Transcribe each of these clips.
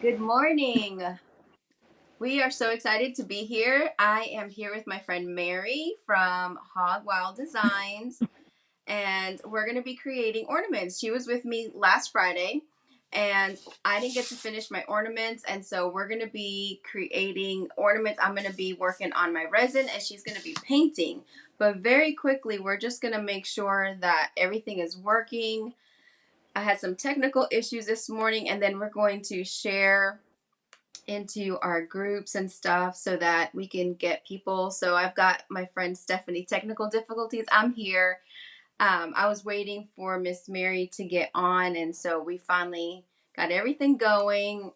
Good morning. We are so excited to be here. I am here with my friend Mary from Hawg Designs, and we're going to be creating ornaments. She was with me last Friday, and I didn't get to finish my ornaments, and so we're going to be creating ornaments. I'm going to be working on my resin, and she's going to be painting. But very quickly, we're just going to make sure that everything is working. I had some technical issues this morning, and then we're going to share into our groups and stuff so that we can get people. So I've got my friend Stephanie, technical difficulties. I'm here. I was waiting for Miss Mary to get on, and so we finally got everything going.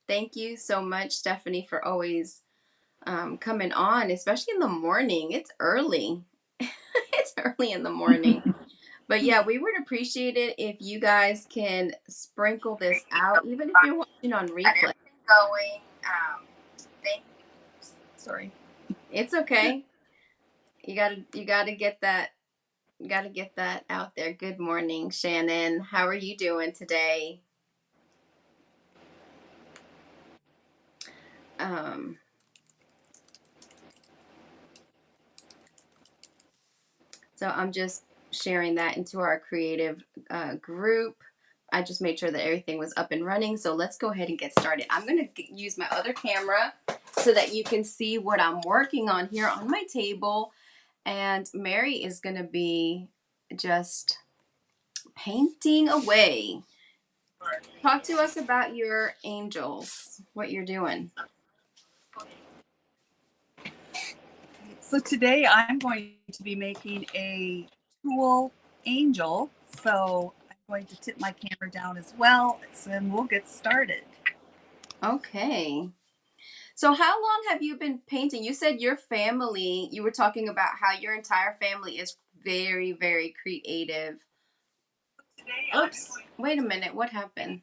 Thank you so much, Stephanie, for always coming on, especially in the morning. It's early. It's early in the morning. But yeah, we would appreciate it if you guys can sprinkle this out, even if you're watching on replay. Going. Thank you. Sorry. It's okay. You gotta get that. You gotta get that out there. Good morning, Shannon. How are you doing today? Um, so I'm just sharing that into our creative group. I just made sure that everything was up and running. So let's go ahead and get started. I'm going to use my other camera so that you can see what I'm working on here on my table. And Mary is going to be just painting away. Talk to us about your angels, what you're doing. So today I'm going to be making a tulle angel. So I'm going to tip my camera down as well, and we'll get started. Okay. So how long have you been painting? You said your family, you were talking about how your entire family is very, very creative. Oops. Wait a minute. What happened?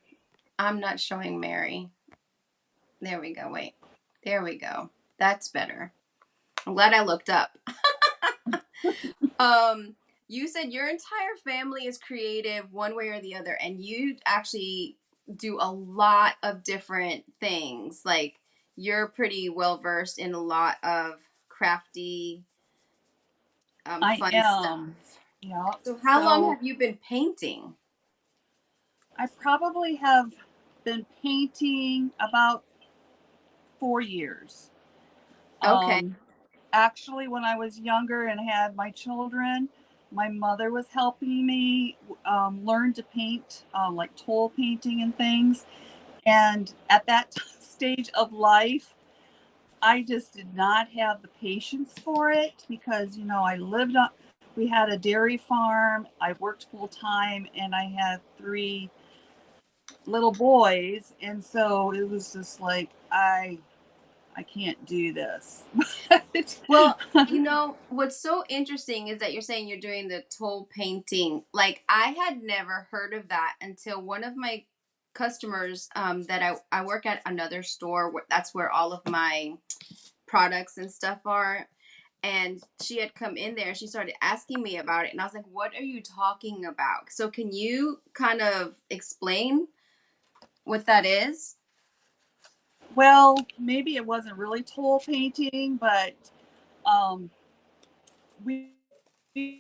I'm not showing Mary. There we go. Wait. There we go. That's better. I'm glad I looked up. You said your entire family is creative one way or the other, and you actually do a lot of different things. Like you're pretty well versed in a lot of crafty, fun stuff. Yeah. So how long have you been painting? I probably have been painting about 4 years. Okay. Actually, when I was younger and had my children, my mother was helping me learn to paint, like toll painting and things. And at that stage of life, I just did not have the patience for it because, I lived on, we had a dairy farm, I worked full time, and I had 3 little boys. And so it was just like, I can't do this. Well, what's so interesting is that you're saying you're doing the toll painting. Like, I had never heard of that until one of my customers that I work at another store. That's where all of my products and stuff are. And she had come in there and she started asking me about it. And I was like, what are you talking about? So, can you kind of explain what that is? Well, maybe it wasn't really toll painting, but um, we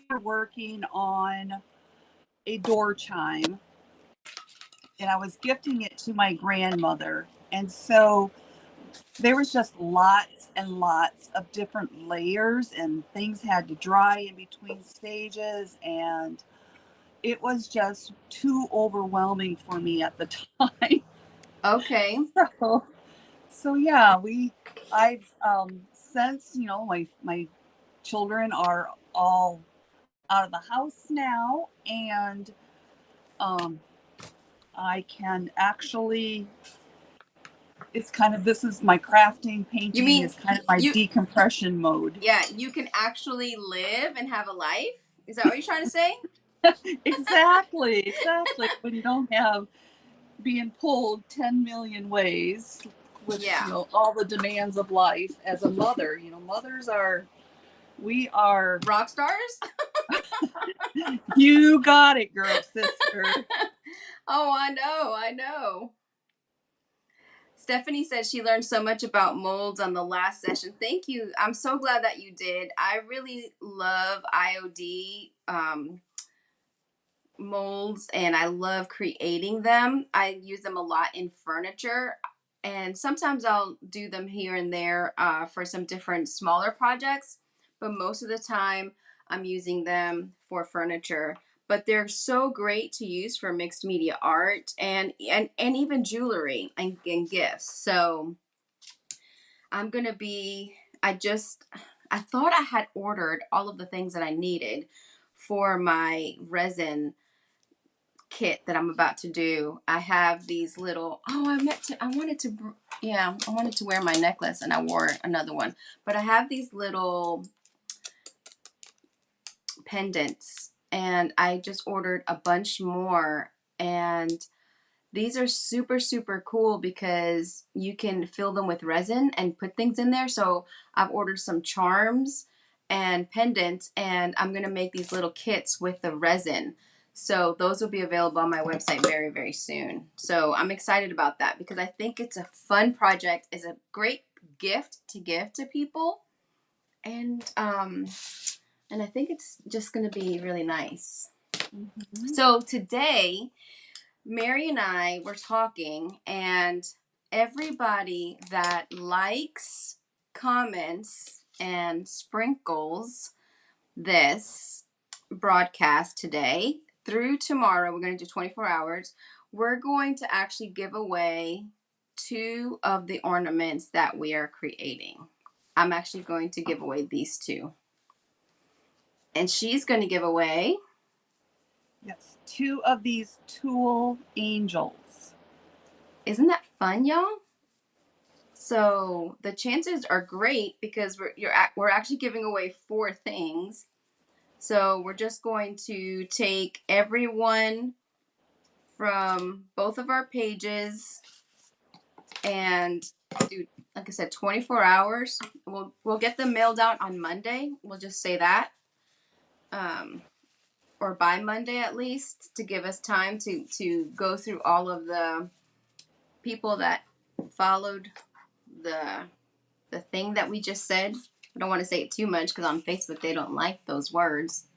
were working on a door chime, and I was gifting it to my grandmother. And so there was just lots and lots of different layers, and things had to dry in between stages, and it was just too overwhelming for me at the time. Okay. So yeah, I've since, my children are all out of the house now, and um, I can actually, this is my crafting, You painting mean is kind of my decompression mode. yeah, you can actually live and have a life? Is that what you're trying to say? Exactly. When you don't have being pulled 10 million ways with, Yeah. all the demands of life as a mother, we are Rock stars? You got it, girl, sister. Oh, I know. Stephanie said she learned so much about molds on the last session. Thank you. I'm so glad that you did. I really love IOD molds and I love creating them. I use them a lot in furniture and sometimes I'll do them here and there for some different smaller projects, but most of the time I'm using them for furniture. But they're so great to use for mixed media art and even jewelry and gifts. So I'm gonna be. I thought I had ordered all of the things that I needed for my resin kit that I'm about to do. I have these little. Oh, I wanted to. Yeah, I wanted to wear my necklace, and I wore another one. But I have these little pendants, and I just ordered a bunch more, and these are super, super cool because you can fill them with resin and put things in there. So I've ordered some charms and pendants, and I'm going to make these little kits with the resin. So those will be available on my website very, very soon. So I'm excited about that because I think it's a fun project. It's a great gift to give to people. And I think it's just going to be really nice. Mm-hmm. So today Mary and I were talking, and everybody that likes, comments, and sprinkles this broadcast today through tomorrow, we're going to do 24 hours. We're going to actually give away 2 of the ornaments that we are creating. I'm actually going to give away these 2. And she's going to give away. Yes, 2 of these tulle angels. Isn't that fun, y'all? So the chances are great because we're actually giving away 4 things. So we're just going to take everyone from both of our pages and do, like I said, 24 hours. We'll get them mailed out on Monday. We'll just say that, or by Monday at least, to give us time to go through all of the people that followed the thing that we just said. I don't want to say it too much because on Facebook they don't like those words.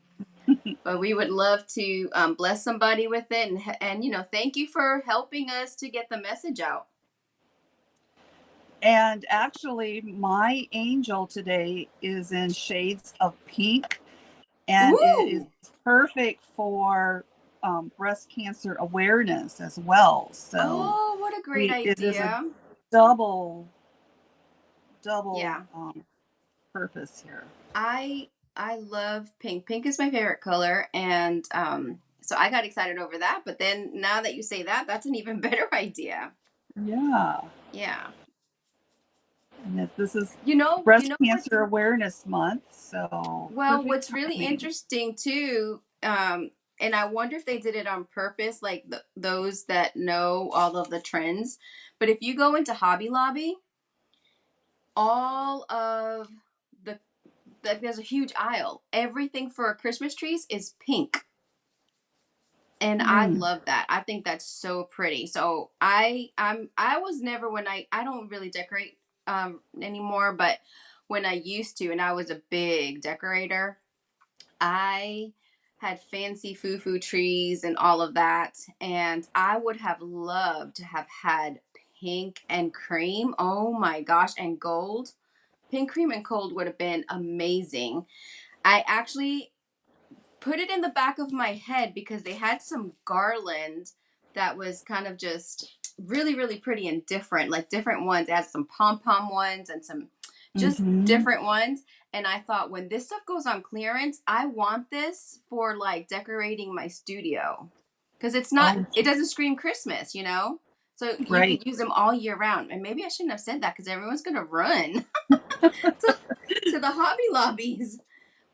But we would love to bless somebody with it, and thank you for helping us to get the message out. And actually, my angel today is in shades of pink, and it is Ooh! perfect for breast cancer awareness as well. So Oh, what a great it is a idea! double Yeah, purpose here. I love pink. Pink is my favorite color, and so I got excited over that. But then now that you say that, that's an even better idea. Yeah. Yeah. And this is You know, you Breast know what? Cancer Awareness Month, so Well, perfect what's really timing. interesting too, and I wonder if they did it on purpose, like those that know all of the trends. But if you go into Hobby Lobby, all of the like, there's a huge aisle. Everything for Christmas trees is pink, and I Mm. love that. I think that's so pretty. So I was never when I don't really decorate anymore, but when I used to, and I was a big decorator. I had fancy foo-foo trees and all of that, and I would have loved to have had pink and cream. Oh my gosh, and gold. Pink, cream, and gold would have been amazing. I actually put it in the back of my head because they had some garland that was kind of just really, really pretty and different, like different ones. It had some pom-pom ones and some just Mm-hmm. different ones. And I thought when this stuff goes on clearance, I want this for like decorating my studio. Because Oh, it doesn't scream Christmas. So you right. could use them all year round. And maybe I shouldn't have said that because everyone's going to run to, to the Hobby Lobbies.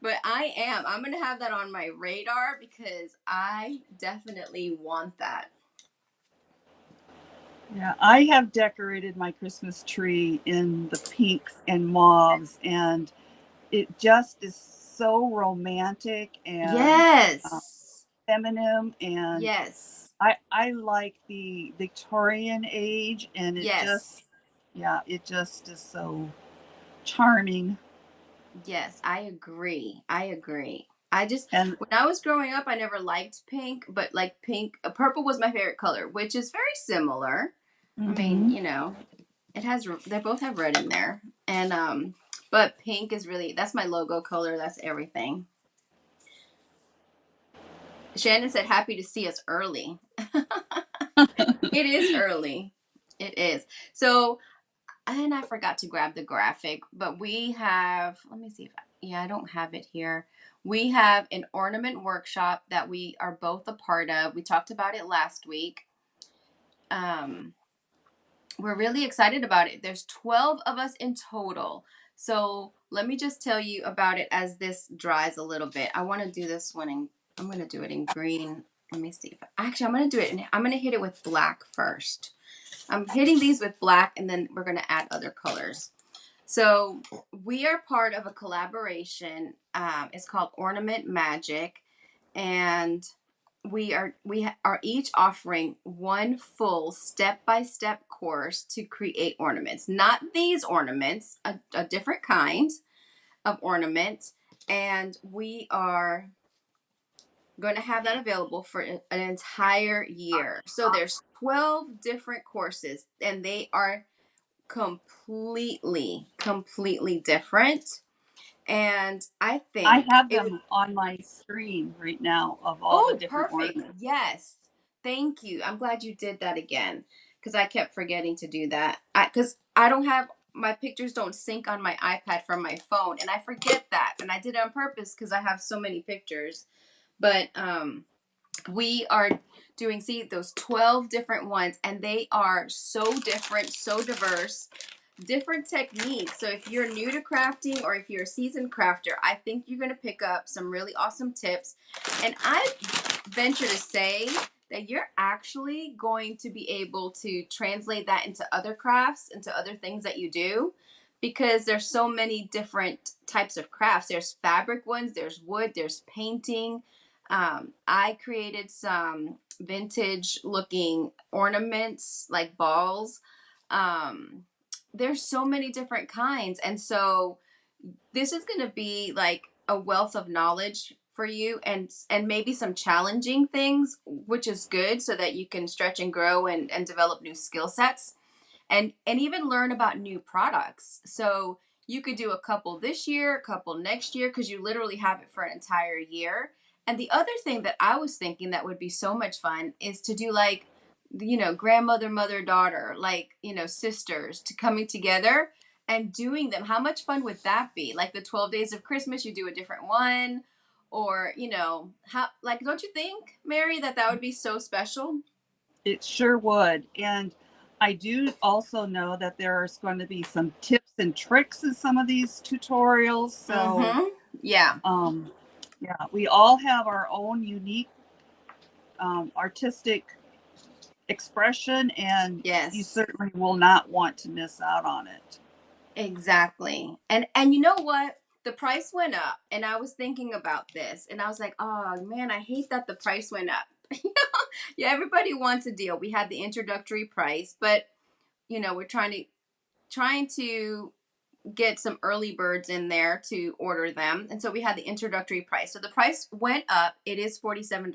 But I'm going to have that on my radar because I definitely want that. Yeah, I have decorated my Christmas tree in the pinks and mauves, and it just is so romantic and Yes. feminine, and Yes. I like the Victorian age, and it just, Yes. yeah, it just is so charming. Yes, I agree. I agree. I just And when I was growing up, I never liked pink, but like pink, purple was my favorite color, which is very similar. I mean, hmm it has they both have red in there, and but pink is really that's my logo color. That's everything. Shannon said, "Happy to see us early." It is early. It is. So, and I forgot to grab the graphic, but we have. Let me see if yeah, I don't have it here. We have an ornament workshop that we are both a part of. We talked about it last week. Um, we're really excited about it. There's 12 of us in total. So let me just tell you about it as this dries a little bit. I want to do this one in, I'm going to do it in green. Let me see. Actually, I'm going to do it, I'm going to hit it with black first. I'm hitting these with black and then we're going to add other colors. So we are part of a collaboration. It's called Ornament Magic. And we are each offering one full step-by-step course to create ornaments, not these ornaments, a different kind of ornament, and we are going to have that available for an entire year. So there's 12 different courses and they are completely different, and I I think have it would. them on my screen right now of all the Oh, different perfect. ornaments. Yes. Thank you. I'm glad you did that again because I kept forgetting to do that. Because I don't have my pictures don't sync on my iPad from my phone, and I forget that. And I did it on purpose because I have so many pictures. But we are doing, see, those 12 different ones, and they are so different, so diverse, different techniques. So if you're new to crafting or if you're a seasoned crafter, I think you're going to pick up some really awesome tips. And I venture to say that you're actually going to be able to translate that into other crafts, into other things that you do, because there's so many different types of crafts. There's fabric ones, there's wood, there's painting. I created some vintage looking ornaments like balls. Um, there's so many different kinds. And so this is going to be like a wealth of knowledge for you, and maybe some challenging things, which is good so that you can stretch and grow and develop new skill sets and even learn about new products. So you could do a couple this year, a couple next year, because you literally have it for an entire year. And the other thing that I was thinking that would be so much fun is to do like, grandmother, mother, daughter, like, sisters to coming together and doing them. How much fun would that be? Like the 12 days of Christmas, you do a different one. Or, how, like, don't you think, Mary, that that would be so special? It sure would. And I do also know that there's going to be some tips and tricks in some of these tutorials. So, Mm-hmm. Yeah. um, yeah, we all have our own unique artistic expression, and you Yes. certainly will not want to miss out on it. Exactly. And you know what? The price went up and I was thinking about this and I was like, "Oh man, I hate that the price went up." Yeah, everybody wants a deal. We had the introductory price, but we're trying to get some early birds in there to order them. And so we had the introductory price. So the price went up. It is $47.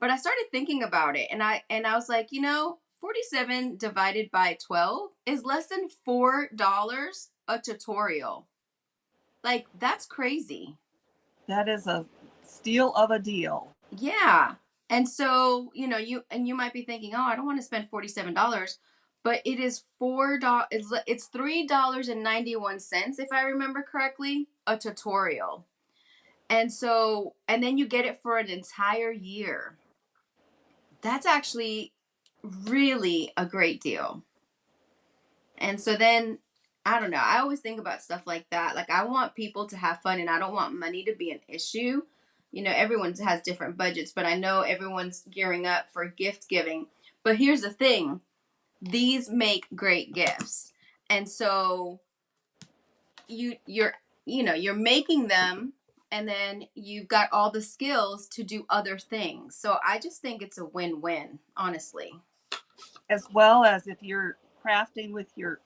But I started thinking about it and I was like, 47 divided by 12 is less than $4 a tutorial. Like that's crazy. That is a steal of a deal. Yeah. And so, you might be thinking, "Oh, I don't want to spend $47." But it is $4, it's $3.91 if I remember correctly, a tutorial. And then you get it for an entire year. That's actually really a great deal. And so then, I don't know. I always think about stuff like that. Like, I want people to have fun and I don't want money to be an issue. Everyone has different budgets, but I know everyone's gearing up for gift giving. But here's the thing, these make great gifts. And so you're making them and then you've got all the skills to do other things. So I just think it's a win-win, honestly. As well as if you're crafting with your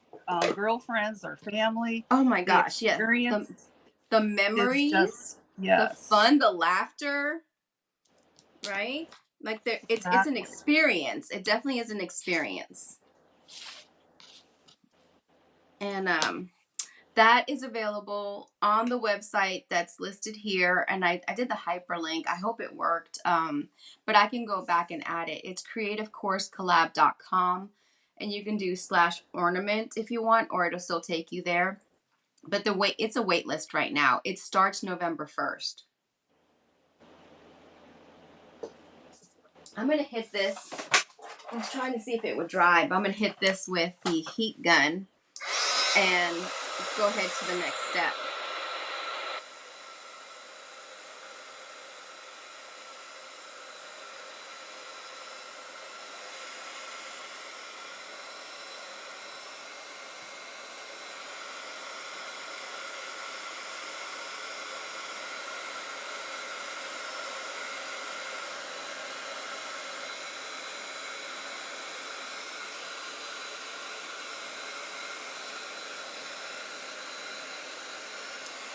girlfriends or family, Oh my the gosh, yeah. The experience the is memories, just, the yes, fun, the laughter, right? Like there it's an exactly. experience. It definitely is an experience. And that is available on the website that's listed here. And I did the hyperlink. I hope it worked. But I can go back and add it. It's creativecoursecollab.com. And you can do /ornament if you want, or it'll still take you there. But it's a wait list right now. It starts November 1st. I'm gonna hit this. I was trying to see if it would dry, but I'm gonna hit this with the heat gun and go ahead to the next step.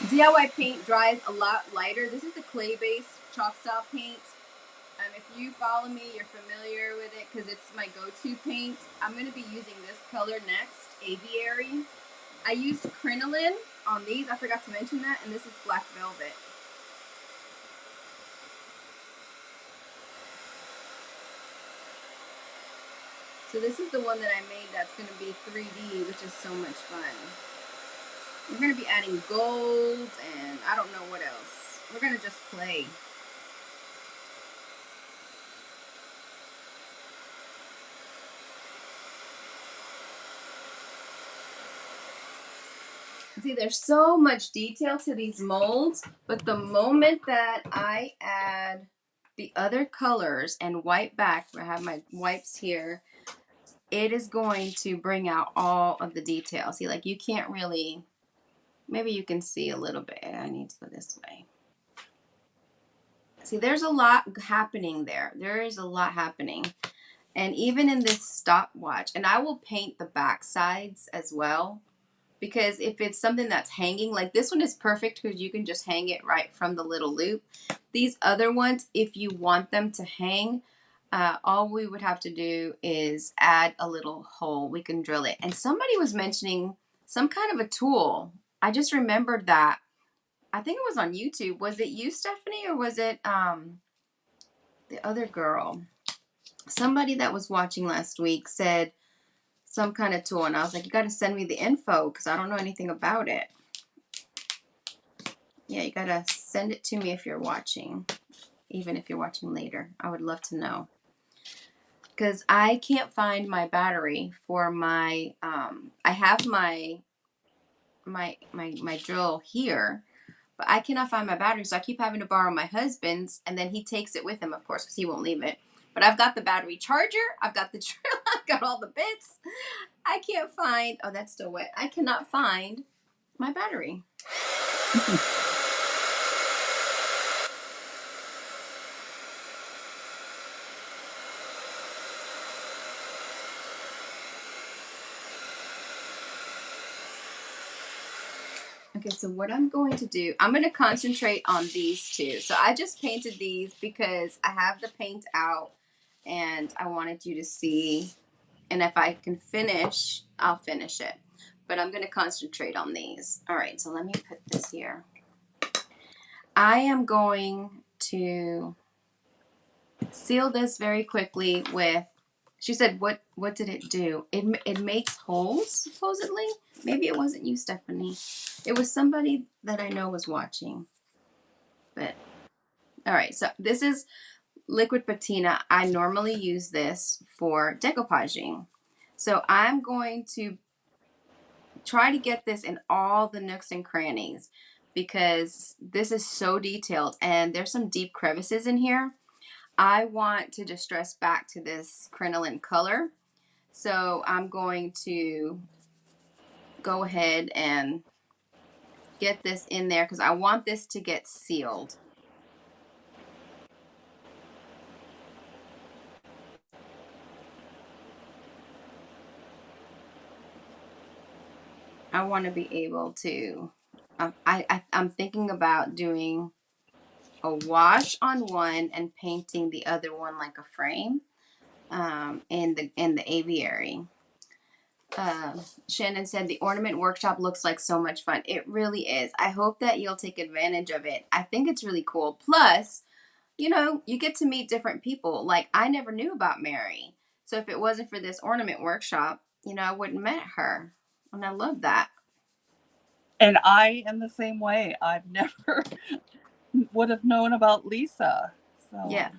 DIY paint dries a lot lighter. This is a clay-based chalk style paint. If you follow me, you're familiar with it because it's my go-to paint. I'm going to be using this color next, Aviary. I used crinoline on these. I forgot to mention that. And this is black velvet. So this is the one that I made that's going to be 3D, which is so much fun. We're going to be adding gold and I don't know what else. We're going to just play. See, there's so much detail to these molds, but the moment that I add the other colors and wipe back, I have my wipes here, it is going to bring out all of the details. See, like you can't really, maybe you can see a little bit. I need to go this way. See, there's a lot happening there. There is a lot happening. And even in this stopwatch, and I will paint the back sides as well. Because if it's something that's hanging, like this one is perfect because you can just hang it right from the little loop. These other ones, if you want them to hang, all we would have to do is add a little hole. We can drill it. And somebody was mentioning some kind of a tool. I just remembered that. I think it was on YouTube. Was it you, Stephanie, or was it the other girl? Somebody that was watching last week said some kind of tool, and I was like, you got to send me the info because I don't know anything about it. Yeah, you got to send it to me if you're watching, even if you're watching later. I would love to know because I can't find my battery for my I have my drill here, but I cannot find my battery, so I keep having to borrow my husband's, and then he takes it with him, of course, because he won't leave it. But I've got the battery charger, I've got the drill, I've got all the bits. I can't find, oh, that's still wet. I cannot find my battery. Okay, so what I'm going to do, I'm going to concentrate on these two. So I just painted these because I have the paint out and I wanted you to see. And if I can finish, I'll finish it. But I'm going to concentrate on these. All right, so let me put this here. I am going to seal this very quickly with, she said, what did it do? It makes holes, supposedly. Maybe it wasn't you, Stephanie. It was somebody that I know was watching. But, all right, so this is liquid patina. I normally use this for decoupaging. So I'm going to try to get this in all the nooks and crannies because this is so detailed and there's some deep crevices in here. I want to distress back to this crinoline color. So I'm going to go ahead and get this in there because I want this to get sealed. I want to be able to. I'm thinking about doing a wash on one and painting the other one like a frame, in the aviary. Shannon said the ornament workshop looks like so much fun. It really is. I hope that you'll take advantage of it. I think it's really cool. Plus, you get to meet different people. Like, I never knew about Mary. So if it wasn't for this ornament workshop, I wouldn't have met her. And I love that. And I am the same way. I've never would have known about Lisa. Yeah. So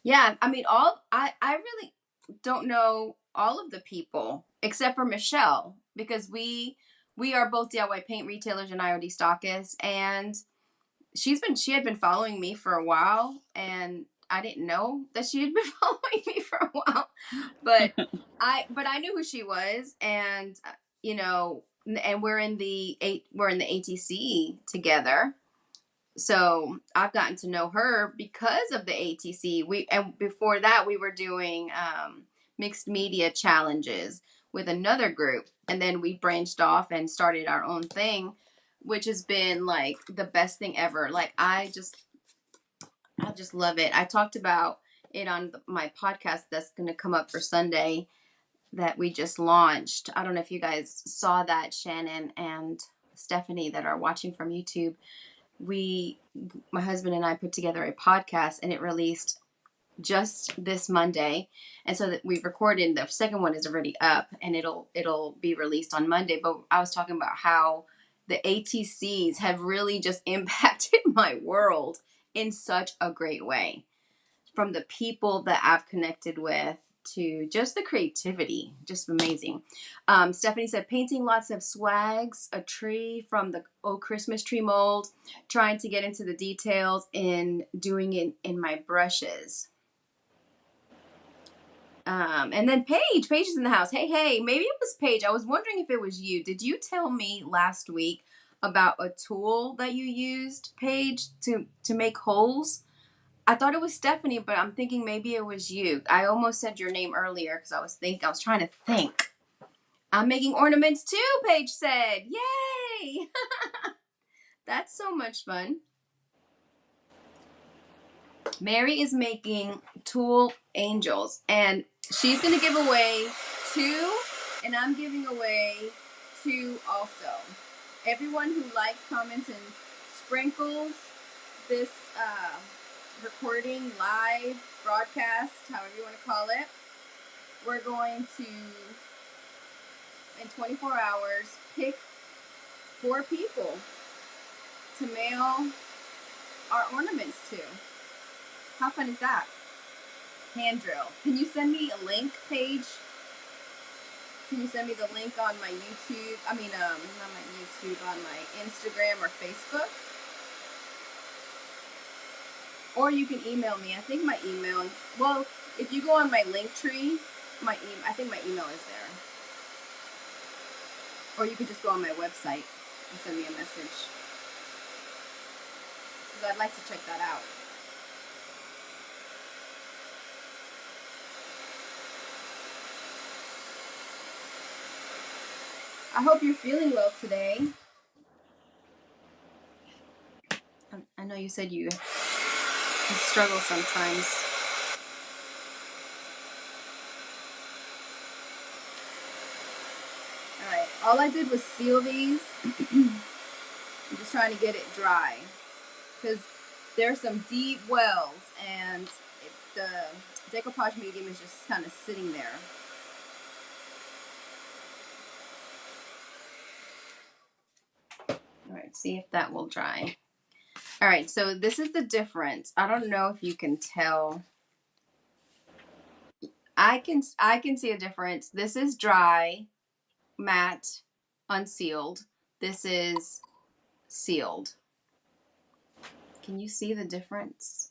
Yeah. I mean, I really don't know all of the people except for Michelle because we are both DIY paint retailers and IOD stockists, and she had been following me for a while, and I didn't know that she had been following me for a while, but I knew who she was, and and we're in the ATC together. So I've gotten to know her because of the ATC. And before that we were doing mixed media challenges with another group, and then we branched off and started our own thing, which has been like the best thing ever. Like, I just love it. I talked about it on my podcast that's going to come up for Sunday that we just launched. I don't know if you guys saw that, Shannon and Stephanie, that are watching from YouTube. My husband and I put together a podcast, and it released just this Monday. And so that we recorded, the second one is already up, and it'll be released on Monday. But I was talking about how the ATCs have really just impacted my world in such a great way, from the people that I've connected with to just the creativity, just amazing. Stephanie said, painting lots of swags, a tree from the old Christmas tree mold, trying to get into the details and doing it in my brushes. And then Paige is in the house. Hey, maybe it was Paige. I was wondering if it was you. Did you tell me last week about a tool that you used, Paige, to make holes? I thought it was Stephanie, but I'm thinking maybe it was you. I almost said your name earlier because I was trying to think. I'm making ornaments too, Paige said. Yay! That's so much fun. Mary is making tool angels, and she's going to give away 2, and I'm giving away 2 also. Everyone who likes, comments, and sprinkles this recording, live, broadcast, however you want to call it, we're going to, in 24 hours, pick 4 people to mail our ornaments to. How fun is that? Hand drill. Can you send me a link, Paige? Can you send me the link on my YouTube? I mean, not my YouTube, on my Instagram or Facebook? Or you can email me. I think my email, well, if you go on my link tree, I think my email is there. Or you could just go on my website and send me a message, because I'd like to check that out. I hope you're feeling well today. I know you said you struggle sometimes. Alright, all I did was seal these. I'm just trying to get it dry, because there's some deep wells, and the decoupage medium is just kind of sitting there. Alright, see if that will dry. Alright, so this is the difference. I don't know if you can tell. I can see a difference. This is dry, matte, unsealed. This is sealed. Can you see the difference?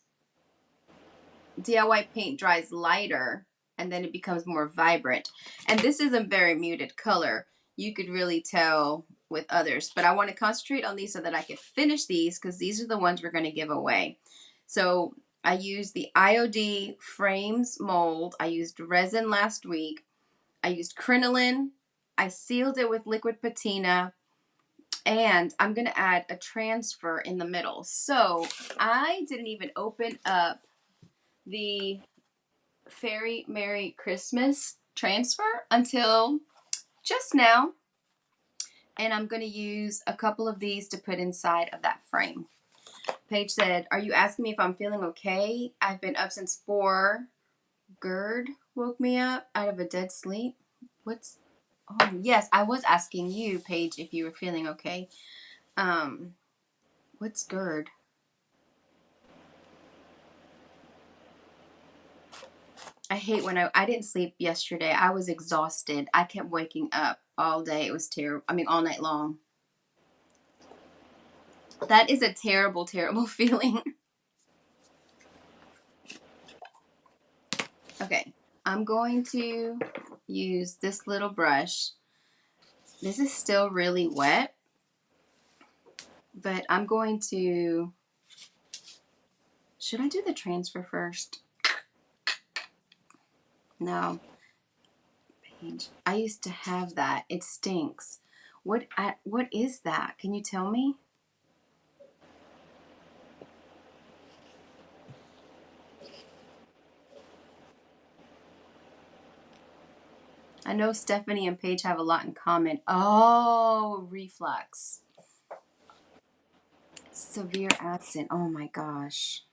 DIY paint dries lighter, and then it becomes more vibrant. And this is a very muted color. You could really tell with others, but I want to concentrate on these so that I can finish these because these are the ones we're going to give away. So I used the IOD frames mold. I used resin last week. I used crinoline. I sealed it with liquid patina. And I'm going to add a transfer in the middle. So I didn't even open up the Fairy Merry Christmas transfer until just now. And I'm going to use a couple of these to put inside of that frame. Paige said, "Are you asking me if I'm feeling okay? I've been up since 4. GERD woke me up out of a dead sleep." What's... Oh, yes, I was asking you, Paige, if you were feeling okay. What's GERD? I hate when I didn't sleep yesterday. I was exhausted. I kept waking up all day. It was terrible. I mean, all night long. That is a terrible, terrible feeling. Okay, I'm going to use this little brush. This is still really wet, but I'm going to... Should I do the transfer first? No. Paige, I used to have that. It stinks. What is that? Can you tell me? I know Stephanie and Paige have a lot in common. Oh, reflux. Severe acid. Oh my gosh.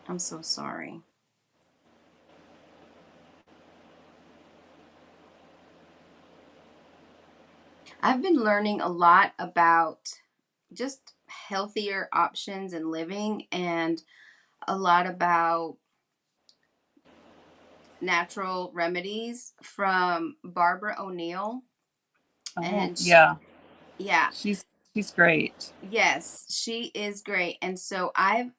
I'm so sorry. I've been learning a lot about just healthier options in living and a lot about natural remedies from Barbara O'Neill. Oh, And yeah. yeah, She's great. yes, she is great. And so I've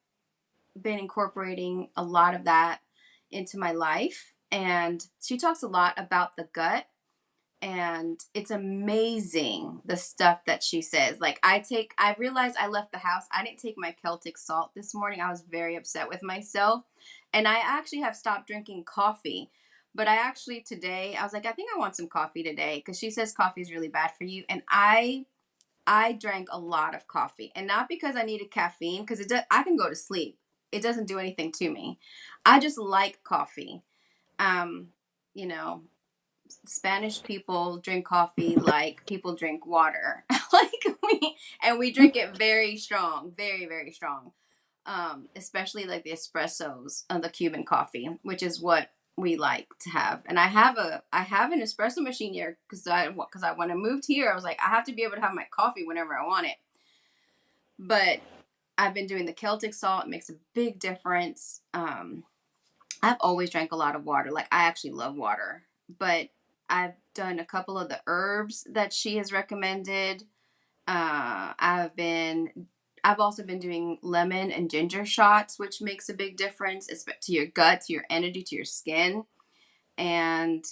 been incorporating a lot of that into my life. And she talks a lot about the gut. And it's amazing the stuff that she says. Like I realized I left the house. I didn't take my Celtic salt this morning. I was very upset with myself. And I actually have stopped drinking coffee. But I actually today, I was like, I think I want some coffee today because she says coffee is really bad for you. And I drank a lot of coffee, and not because I needed caffeine, because I can go to sleep. It doesn't do anything to me. I just like coffee. Um, you know, Spanish people drink coffee like people drink water. we drink it very strong, very, very strong. Especially like the espressos of the Cuban coffee, which is what we like to have. And I have an espresso machine here because I when I moved here, I was like, I have to be able to have my coffee whenever I want it. But I've been doing the Celtic salt. It makes a big difference. I've always drank a lot of water. Like I actually love water, but I've done a couple of the herbs that she has recommended. Uh, I've been I've also been doing lemon and ginger shots, which makes a big difference to your gut, to your energy, to your skin. And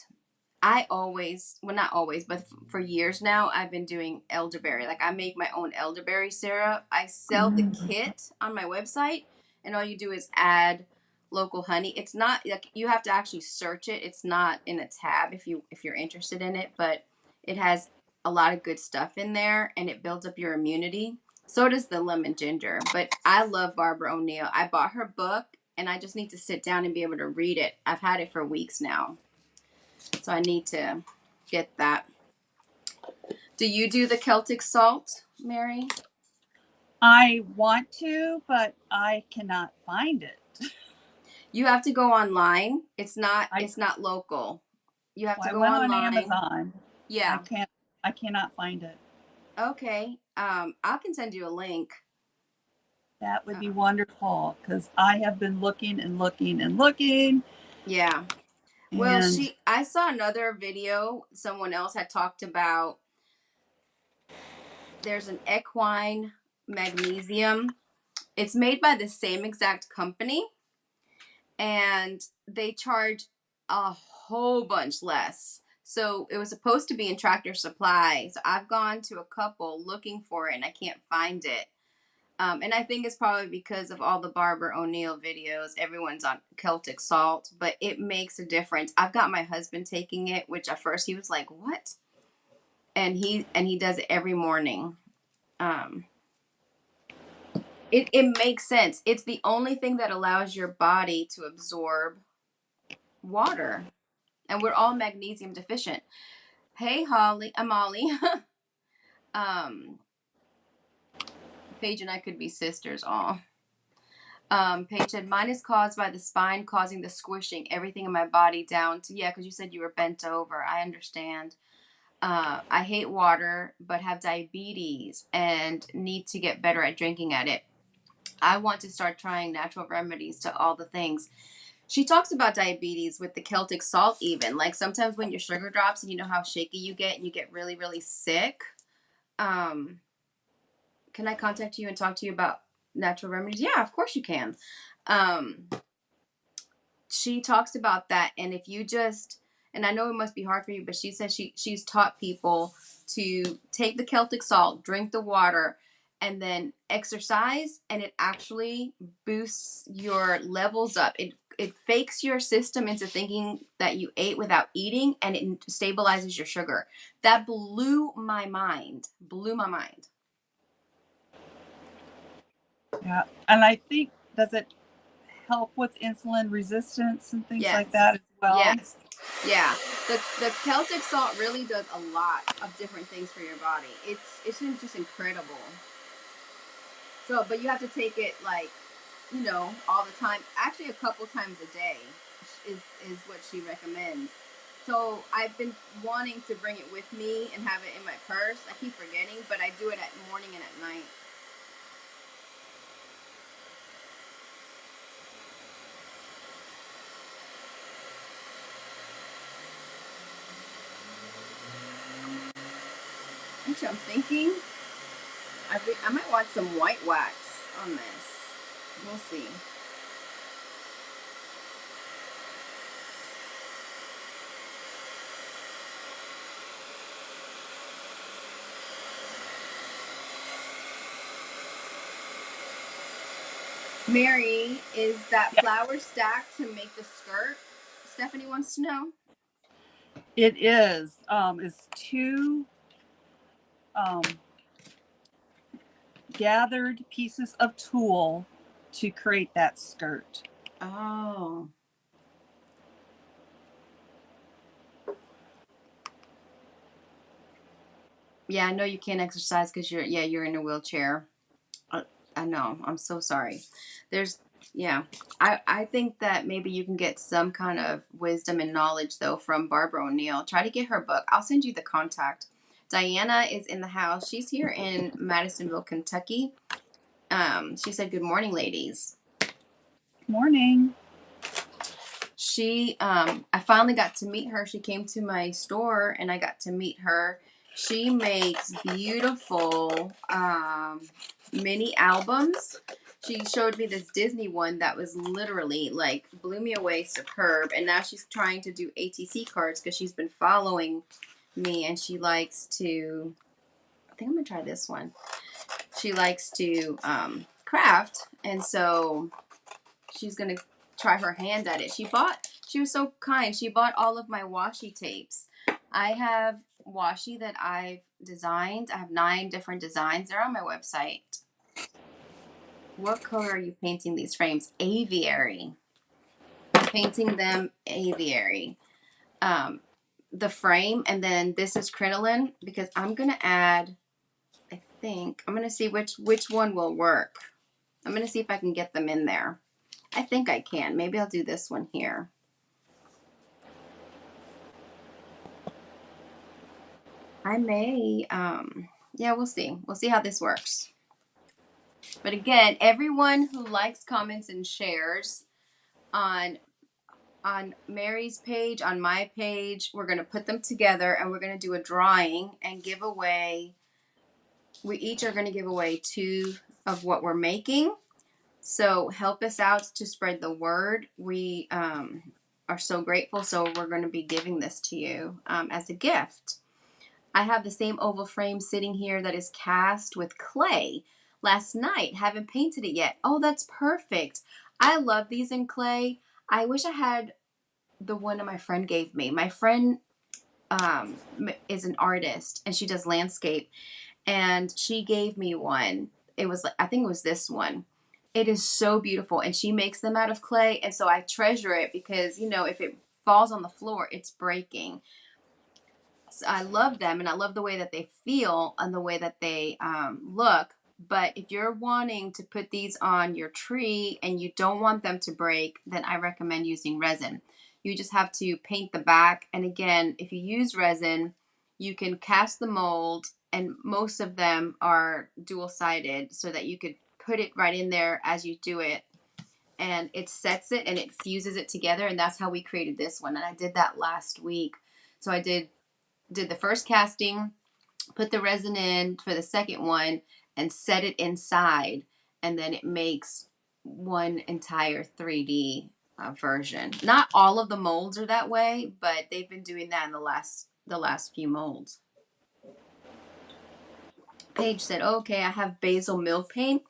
I always, well, not always, but for years now, I've been doing elderberry. Like I make my own elderberry syrup. I sell the Mm. kit on my website, and all you do is add local honey. It's not like you have to actually search it. It's not in a tab if you're interested in it, but it has a lot of good stuff in there, and it builds up your immunity. So does the lemon ginger. But I love Barbara O'Neill. I bought her book, and I just need to sit down and be able to read it. I've had it for weeks now. So I need to get that. Do you do the Celtic salt, Mary? I want to, but I cannot find it. You have to go online. I it's not local. You have to I go went on online. Amazon. I Yeah. can't I cannot find it. Okay. I can send you a link. That would be Uh, wonderful because I have been looking and looking and looking, yeah. Well, and I saw another video someone else had talked about. There's an equine magnesium. It's made by the same exact company, and they charge a whole bunch less. So it was supposed to be in Tractor Supply. So I've gone to a couple looking for it and I can't find it. And I think it's probably because of all the Barbara O'Neill videos. Everyone's on Celtic salt, but it makes a difference. I've got my husband taking it, which at first he was like, "What?" And he does it every morning. Um, it makes sense. It's the only thing that allows your body to absorb water, and we're all magnesium deficient. Hey, Holly, Molly. um, Paige and I could be sisters. All. Paige said, mine is caused by the spine causing the squishing everything in my body down to, yeah, because you said you were bent over. I understand. I hate water, but have diabetes and need to get better at drinking at it. I want to start trying natural remedies to all the things. She talks about diabetes with the Celtic salt, even. Like sometimes when your sugar drops and you know how shaky you get and you get really, really sick. Um, can I contact you and talk to you about natural remedies? Yeah, of course you can. Um, she talks about that, and if you just, and I know it must be hard for you, but she says she's taught people to take the Celtic salt, drink the water, and then exercise, and it actually boosts your levels up. It fakes your system into thinking that you ate without eating, and it stabilizes your sugar. That blew my mind. Blew my mind. Yeah. And I think, does it help with insulin resistance and things like Yes. that as well? Yes. Yeah. The Celtic salt really does a lot of different things for your body. It's just incredible. So, but you have to take it like, all the time. Actually, a couple times a day is what she recommends. So I've been wanting to bring it with me and have it in my purse. I keep forgetting, but I do it at morning and at night. Actually, I'm thinking I might want some white wax on this. We'll see. Mary, is that Yeah. flour stacked to make the skirt? Stephanie wants to know. It is. Is two um, gathered pieces of tulle to create that skirt. Oh. Yeah, I know you can't exercise because you're in a wheelchair. I, I know. I'm so sorry. There's yeah. I think that maybe you can get some kind of wisdom and knowledge though from Barbara O'Neill. Try to get her book. I'll send you the contact. Diana is in the house. She's here in Madisonville, Kentucky. She said, "Good morning, ladies." Morning. I finally got to meet her. She came to my store and I got to meet her. She makes beautiful mini albums. She showed me this Disney one that was literally like blew me away, superb. And now she's trying to do ATC cards because she's been following me and she likes to, I think I'm gonna try this one. She likes to craft, and so she's gonna try her hand at it. She was so kind. She bought all of my washi tapes. I have washi that I've designed. I have 9 different designs. They're on my website. What color are you painting these frames? Aviary. I'm painting them aviary. Um, the frame, and then this is crinoline because I'm gonna add. I think I'm gonna see which one will work. I'm gonna see if I can get them in there. I think I can. Maybe I'll do this one here. I may, yeah, we'll see. We'll see how this works. But again, everyone who likes, comments, and shares on Mary's page, on my page, we're gonna put them together and we're gonna do a drawing and give away. We each are gonna give away 2 of what we're making. So help us out to spread the word. are so grateful. So we're going to be giving this to you as a gift. I have the same oval frame sitting here that is cast with clay. Last night, haven't painted it yet. Oh, that's perfect. I love these in clay. I wish I had the one that my friend gave me. My friend is an artist and she does landscape, and she gave me one. It was, I think it was this one. It is so beautiful, and she makes them out of clay, and so I treasure it because, you know, if it falls on the floor, it's breaking. So I love them, and I love the way that they feel and the way that they look. But if you're wanting to put these on your tree and you don't want them to break, then I recommend using resin. You just have to paint the back. And again, if you use resin, you can cast the mold, and most of them are dual-sided so that you could put it right in there as you do it, and it sets it and it fuses it together. And that's how we created this one. And I did that last week. So I did the first casting, put the resin in for the second one, and set it inside, and then it makes one entire 3D version. Not all of the molds are that way, but they've been doing that in the last few molds. Paige said, oh, "Okay, I have basil milk paint.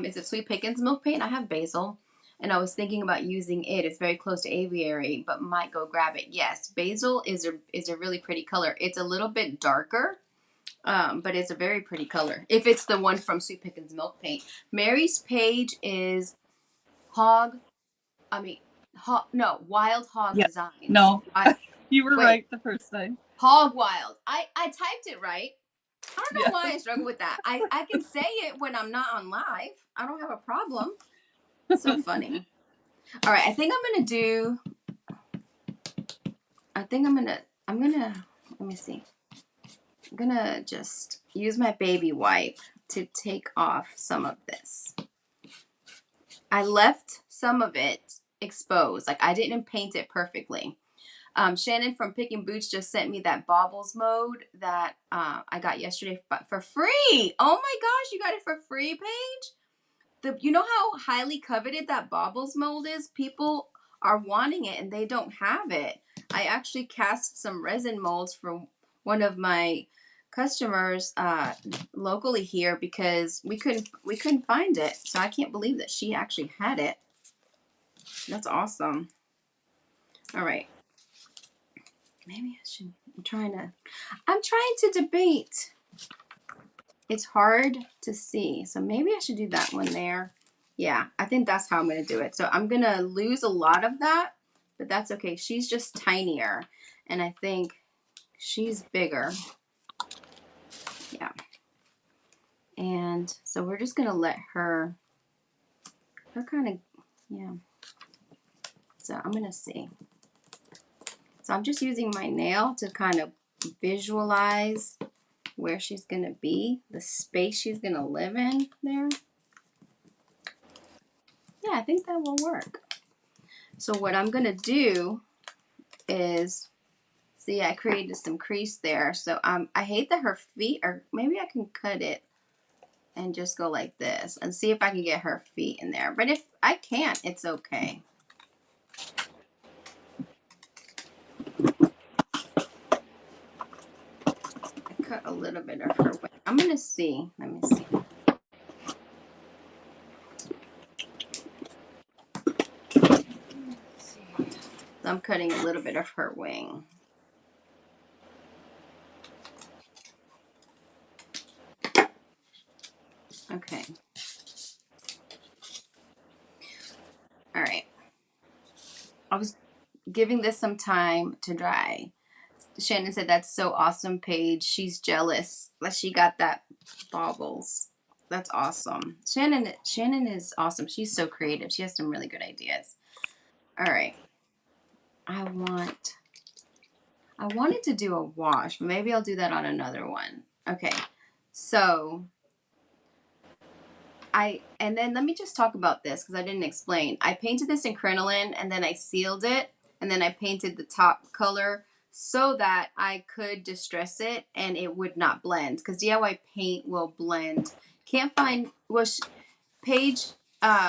Is it Sweet Pickens milk paint? I have basil." And I was thinking about using it. It's very close to aviary, but might go grab it. Yes, basil is a really pretty color. It's a little bit darker, but it's a very pretty color. If it's the one from Sweet Pickens Milk Paint. Mary's page is Hog. I mean, no, Wild Hog Yeah. Designs. No, you were Wait, right the first time. Hog Wild. I typed it right. I don't know Yeah. why I struggle with that. I can say it when I'm not on live. I don't have a problem. So funny. All right, I think I'm gonna do. I think I'm gonna. Let me see. I'm gonna just use my baby wipe to take off some of this. I left some of it exposed. Like, I didn't paint it perfectly. Shannon from Picking Boots just sent me that baubles mode that I got yesterday for free. Oh my gosh, you got it for free, Paige? You know how highly coveted that baubles mold is? People are wanting it and they don't have it. I actually cast some resin molds for one of my customers locally here because we couldn't find it. So I can't believe that she actually had it. That's awesome. All right. Maybe I should. I'm trying to debate. It's hard to see. So maybe I should do that one there. Yeah, I think that's how I'm going to do it. So I'm going to lose a lot of that, but that's okay. She's just tinier, and I think she's bigger. Yeah. And so we're just going to let her kind of, yeah. So I'm going to see. So I'm just using my nail to kind of visualize where she's going to be, the space she's going to live in there. Yeah, I think that will work. So what I'm going to do is, see, I created some crease there. So I hate that her feet are, maybe I can cut it and just go like this and see if I can get her feet in there. But if I can't, it's okay. I cut a little bit of her wing. I'm going to see. Let me see. So I'm cutting a little bit of her wing. Okay. All right. I was giving this some time to dry. Shannon said, "That's so awesome, Paige. She's jealous that she got that baubles." That's awesome. Shannon is awesome. She's so creative. She has some really good ideas. All right. I wanted to do a wash. Maybe I'll do that on another one. Okay. So and then let me just talk about this because I didn't explain. I painted this in crinoline and then I sealed it, and then I painted the top color so that I could distress it and it would not blend, because DIY paint will blend. Can't find, well,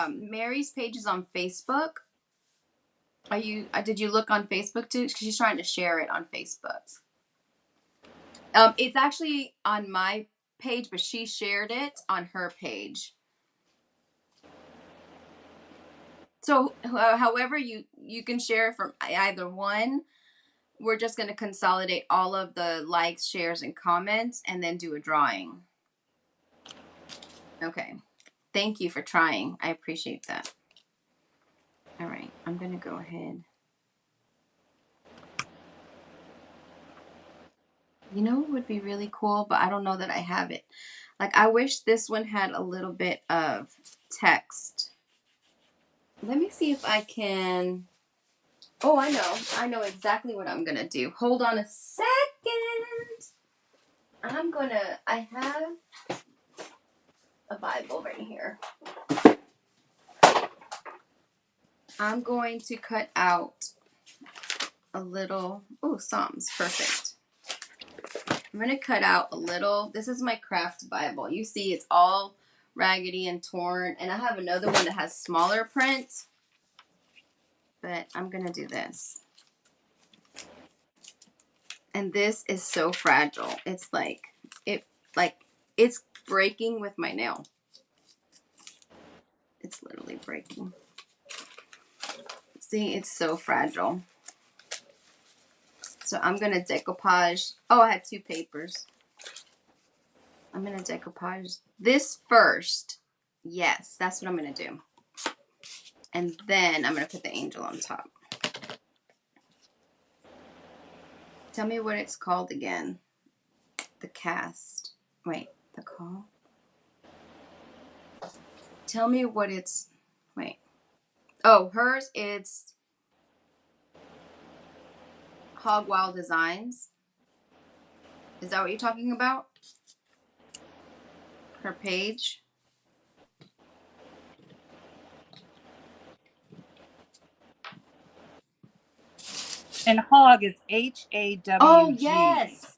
Mary's page is on Facebook, Are you? Did you look on Facebook too? Because she's trying to share it on Facebook. It's actually on my page, but she shared it on her page. So, however you can share from either one, we're just going to consolidate all of the likes, shares, and comments, and then do a drawing. Okay. Thank you for trying. I appreciate that. All right. I'm going to go ahead. You know what would be really cool, but I don't know that I have it. Like, I wish this one had a little bit of text. Let me see if I can. Oh, I know. I know exactly what I'm going to do. Hold on a second. I have a Bible right here. I'm going to cut out a little. Oh, Psalms. Perfect. I'm going to cut out a little. This is my craft Bible. You see, it's all raggedy and torn. And I have another one that has smaller print. But I'm going to do this. And this is so fragile. It's like it's breaking with my nail. It's literally breaking. See, it's so fragile. So I'm going to decoupage. Oh, I had two papers. I'm going to decoupage this first. Yes, that's what I'm going to do. And then I'm going to put the angel on top. Tell me what it's called again. The cast. Wait, the call? Tell me what it's. Wait. Oh, hers, it's Hawg Designs. Is that what you're talking about? Her page? And Hawg is Hawg. Oh, yes.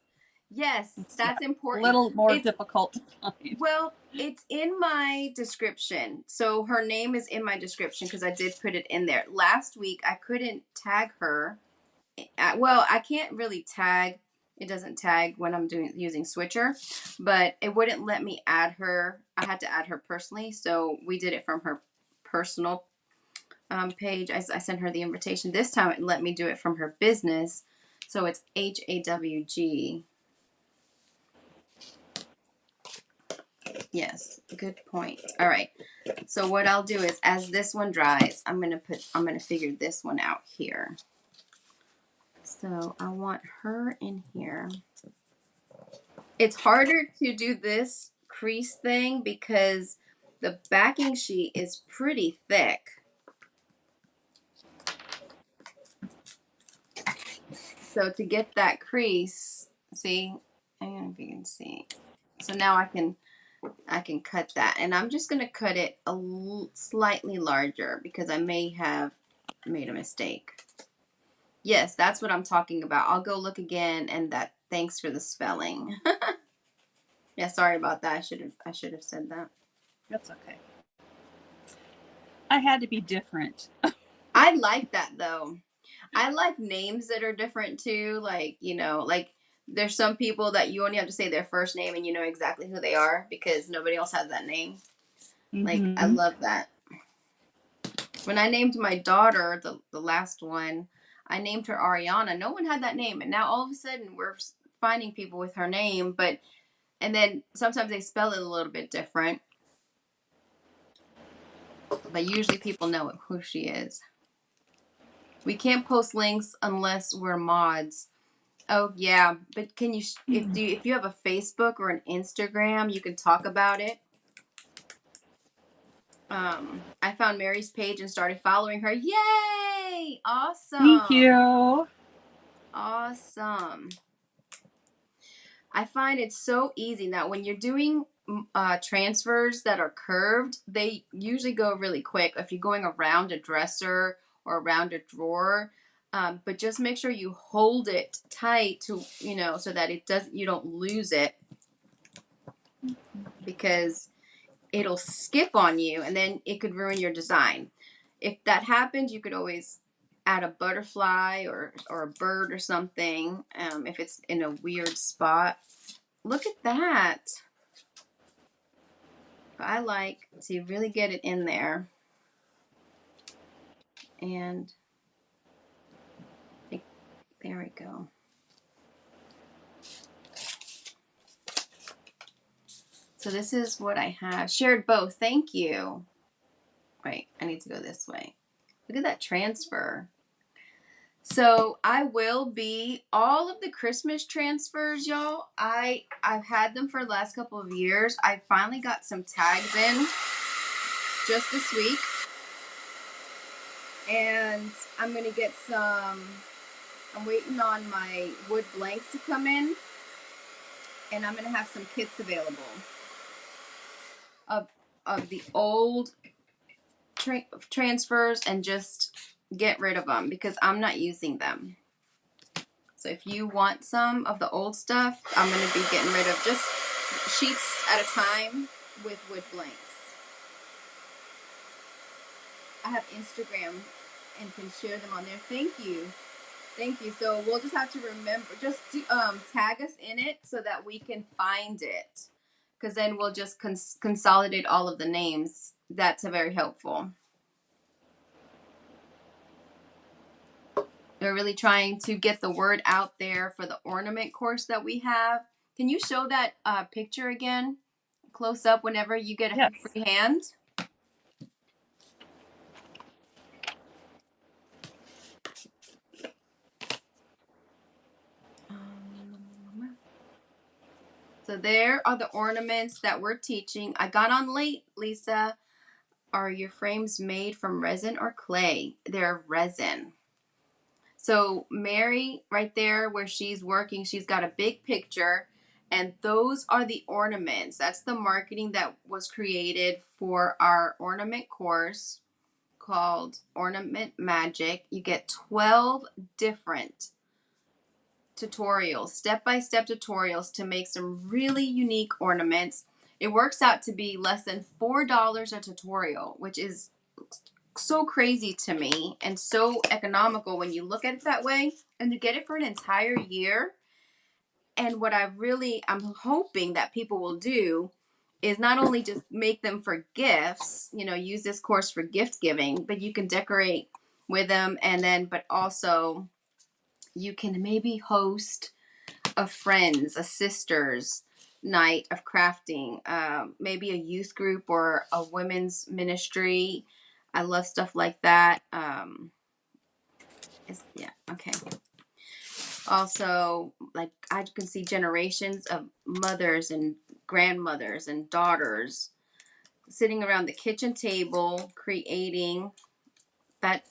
Yes, Yeah, that's a important. little more It's difficult to find. Well, it's in my description. So her name is in my description because I did put it in there. Last week I couldn't tag her. Well, I can't really tag. It doesn't tag when I'm using Switcher, but it wouldn't let me add her. I had to add her personally, so we did it from her personal page. I sent her the invitation. This time it let me do it from her business, so it's HAWG. Yes, good point. All right. So what I'll do is, as this one dries, I'm gonna figure this one out here. So I want her in here. It's harder to do this crease thing because the backing sheet is pretty thick. So to get that crease, see, I don't know if you can see. So now I can cut that, and I'm just gonna cut it slightly larger because I may have made a mistake. Yes, that's what I'm talking about. I'll go look again, and that. Thanks for the spelling. Yeah, sorry about that. I should have said that. That's okay. I had to be different. I like that though. I like names that are different too. Like, like there's some people that you only have to say their first name and you know exactly who they are because nobody else has that name. Like, I Mm-hmm. love that. When I named my daughter, the last one, I named her Ariana. No one had that name. And now all of a sudden we're finding people with her name, and then sometimes they spell it a little bit different. But usually people know who she is. We can't post links unless we're mods. Oh yeah, but can you if you have a Facebook or an Instagram, you can talk about it. I found Mary's page and started following her. Yay! Thank Awesome. you. Awesome. I find it so easy now when you're doing transfers that are curved, they usually go really quick. If you're going around a dresser or around a drawer, but just make sure you hold it tight to so that you don't lose it because it'll skip on you and then it could ruin your design. If that happens, you could always add a butterfly or a bird or something, if it's in a weird spot. Look at that. I like to really get it in there. And there we go. So this is what I have. Shared both. Thank you. Wait, I need to go this way. Look at that transfer. So I will be all of the Christmas transfers, y'all. I've had them for the last couple of years. I finally got some tags in just this week. And I'm gonna get some. I'm waiting on my wood blanks to come in. And I'm gonna have some kits available of the old transfers and just get rid of them because I'm not using them. So if you want some of the old stuff, I'm going to be getting rid of just sheets at a time with wood blanks. I have Instagram and can share them on there. Thank you. Thank you. So we'll just have to remember, just to, tag us in it so that we can find it. Because then we'll just consolidate all of the names. That's very helpful. We're really trying to get the word out there for the ornament course that we have. Can you show that picture again, close up, whenever you get a Yes. free hand? So there are the ornaments that we're teaching. I got on late, Lisa. Are your frames made from resin or clay? They're resin. So Mary, right there where she's working, she's got a big picture, and those are the ornaments. That's the marketing that was created for our ornament course called Ornament Magic. You get 12 different tutorials, step-by-step tutorials to make some really unique ornaments. It works out to be less than $4 a tutorial, which is so crazy to me and so economical when you look at it that way, and to get it for an entire year. And what I'm hoping that people will do is not only just make them for gifts, use this course for gift giving, but you can decorate with them, and then but also you can maybe host a friends, a sisters night of crafting, maybe a youth group or a women's ministry. I love stuff like that. Yeah, okay. Also, like, I can see generations of mothers and grandmothers and daughters sitting around the kitchen table creating. That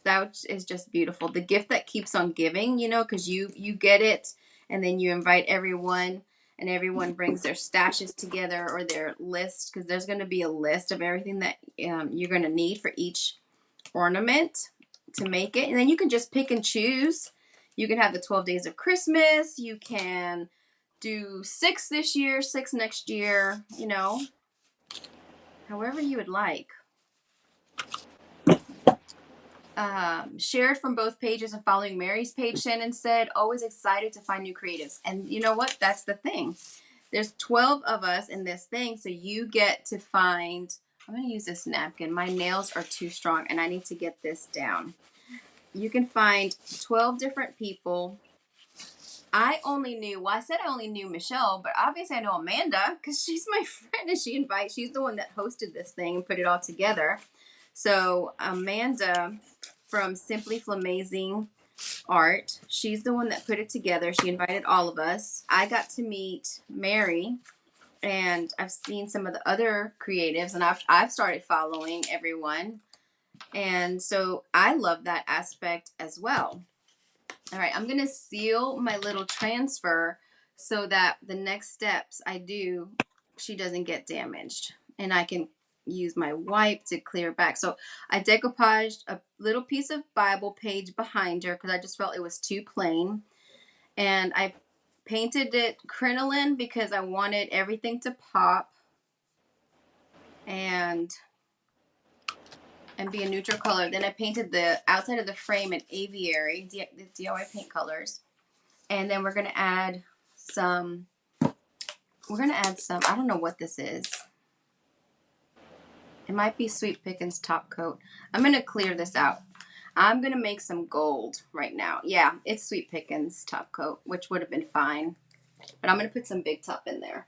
is just beautiful. The gift that keeps on giving, because you get it, and then you invite everyone, and everyone brings their stashes together or their list, because there's going to be a list of everything that you're going to need for each ornament to make it, and then you can just pick and choose. You can have the 12 days of Christmas. You can do 6 this year, 6 next year. However you would like. Shared from both pages and following Mary's page, Shannon said, always excited to find new creatives. And you know what? That's the thing. There's 12 of us in this thing, so you get to find. I'm going to use this napkin. My nails are too strong, and I need to get this down. You can find 12 different people. I said I only knew Michelle, but obviously I know Amanda because she's my friend, and she's the one that hosted this thing and put it all together. So Amanda from Simply Flamazing Art, she's the one that put it together. She invited all of us. I got to meet Mary, and I've seen some of the other creatives, and I've started following everyone. And so I love that aspect as well. All right, I'm going to seal my little transfer so that the next steps I do, she doesn't get damaged. And I can use my wipe to clear back. So I decoupaged a little piece of Bible page behind her because I just felt it was too plain. And I painted it crinoline because I wanted everything to pop. And and be a neutral color. Then I painted the outside of the frame in aviary, the DIY paint colors. And then we're gonna add some, I don't know what this is. It might be Sweet Pickens top coat. I'm gonna clear this out. I'm gonna make some gold right now. Yeah, it's Sweet Pickens top coat, which would have been fine. But I'm gonna put some Big Top in there.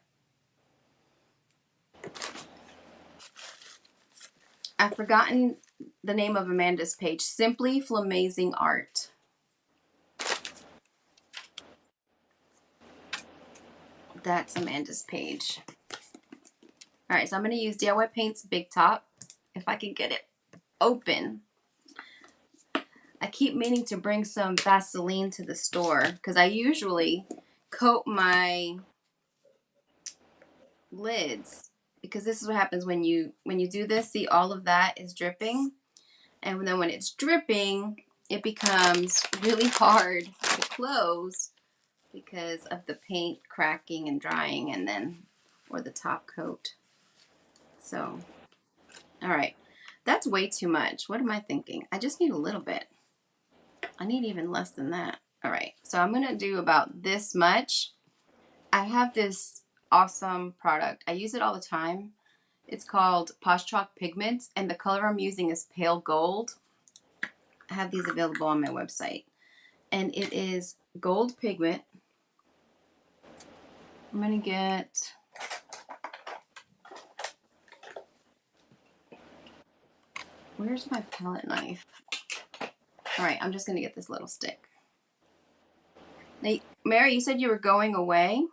I've forgotten the name of Amanda's page. Simply Flamazing Art. That's Amanda's page. All right, so I'm going to use DIY Paint's Big Top. If I can get it open. I keep meaning to bring some Vaseline to the store because I usually coat my lids, because this is what happens when you do this. See, all of that is dripping, and then when it's dripping, it becomes really hard to close because of the paint cracking and drying, and then or the top coat. So, all right, that's way too much. What am I thinking? I just need a little bit. I need even less than that. All right, so I'm gonna do about this much. I have this awesome product. I use it all the time. It's called Posh Chalk Pigments, and the color I'm using is pale gold. I have these available on my website, and it is gold pigment. I'm gonna get, where's my palette knife? All right, I'm just gonna get this little stick. Now, Mary, you said you were going away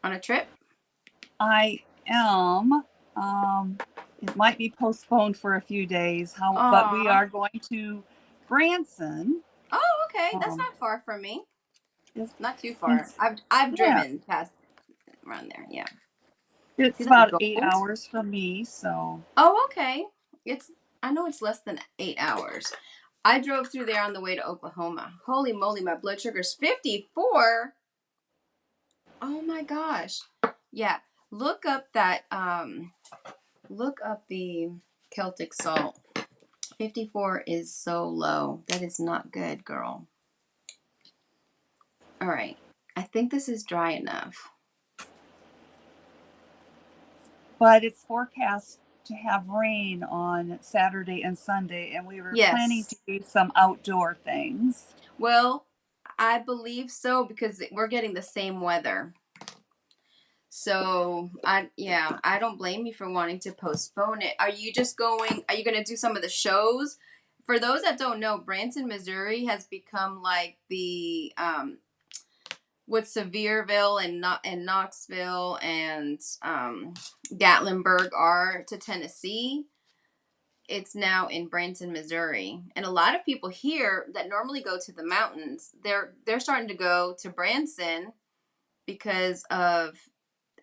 on a trip? I am. It might be postponed for a few days. But we Aw. are going to Branson. Oh, okay. That's Um, not far from me. it's, Not too far. it's I've yeah, driven past around there. Yeah. it's See that about eight gold? hours from me. So Oh, okay. It's I know it's less than 8 hours. I drove through there on the way to Oklahoma. Holy moly, my blood sugar's 54. Oh my gosh. Yeah. Look up that look up the Celtic salt. 54 is so low. That is not good, girl. All right. I think this is dry enough. but it's forecast to have rain on Saturday and Sunday, and we were planning to Yes. do some outdoor things. Well, I believe so because we're getting the same weather. So, I don't blame you for wanting to postpone it. Are you going to do some of the shows? For those that don't know, Branson, Missouri has become like the what Sevierville and Knoxville and Gatlinburg are to Tennessee. It's now in Branson, Missouri, and a lot of people here that normally go to the mountains, they're starting to go to Branson because of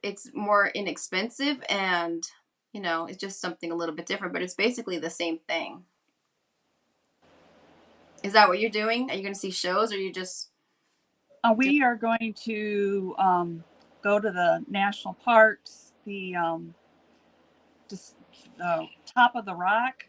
it's more inexpensive, and it's just something a little bit different, but it's basically the same thing. Is that what you're doing? Are you going to see shows, or you just do? We are going to go to the national parks, just the top of the rock,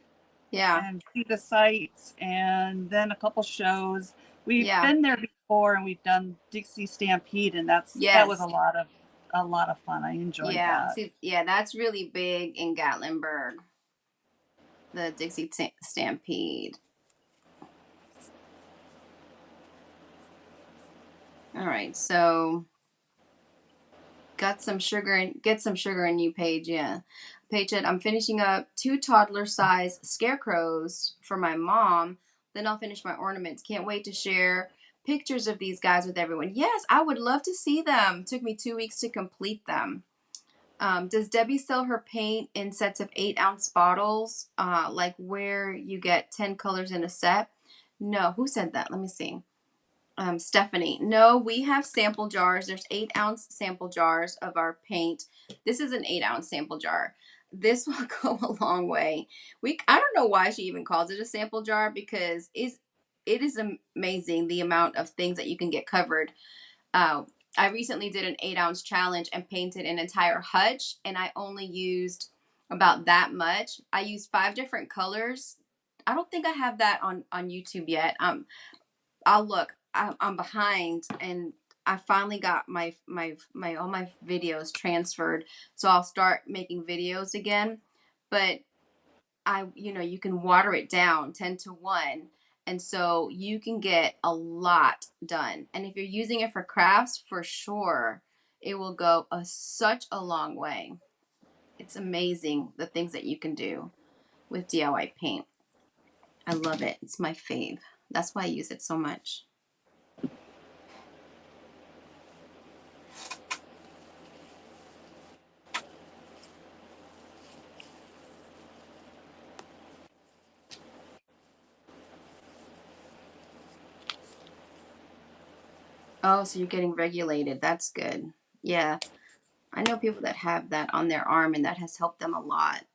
Yeah, and see the sights, and then a couple shows. We've yeah, been there before, and we've done Dixie Stampede, and that was yes, a lot of fun. I enjoyed yeah. that. See, yeah, that's really big in Gatlinburg, the Dixie Stampede. All right, so got some sugar and get some sugar in you, Paige. Yeah. Paige said, I'm finishing up 2 toddler-size scarecrows for my mom. Then I'll finish my ornaments. Can't wait to share pictures of these guys with everyone. Yes, I would love to see them. Took me 2 weeks to complete them. Does Debbie sell her paint in sets of 8-ounce bottles, like where you get 10 colors in a set? No. Who said that? Let me see. Stephanie. No, we have sample jars. There's 8-ounce sample jars of our paint. This is an 8-ounce sample jar. This will go a long way. I don't know why she even calls it a sample jar, because it is amazing the amount of things that you can get covered. Uh, I recently did an 8-ounce challenge and painted an entire hutch, and I only used about that much. I use 5 different colors. I don't think I have that on YouTube yet. I'll look. I'm behind, and I finally got my all my videos transferred, so I'll start making videos again. But you can water it down 10 to 1, and so you can get a lot done. And if you're using it for crafts, for sure, it will go such a long way. It's amazing the things that you can do with DIY paint. I love it. It's my fave. That's why I use it so much. Oh, so you're getting regulated. That's good. Yeah. I know people that have that on their arm, and that has helped them a lot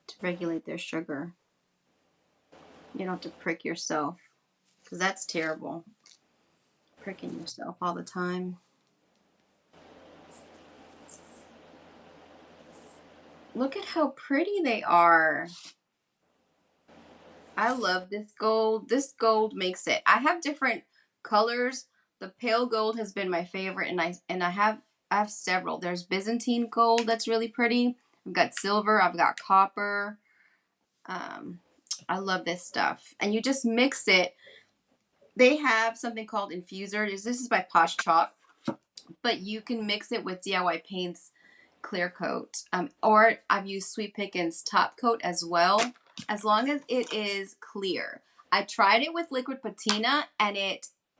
to regulate their sugar. You don't have to prick yourself, because that's terrible. Pricking yourself all the time. Look at how pretty they are. I love this gold. This gold makes it. I have different colors. The pale gold has been my favorite, and I have several. There's Byzantine gold that's really pretty. I've got silver. I've got copper. Um, I love this stuff. And you just mix it. They have something called infuser. This is by Posh Chalk, but you can mix it with DIY Paints clear coat, or I've used Sweet Pickens top coat as well, as long as it is clear. I tried it with liquid patina, and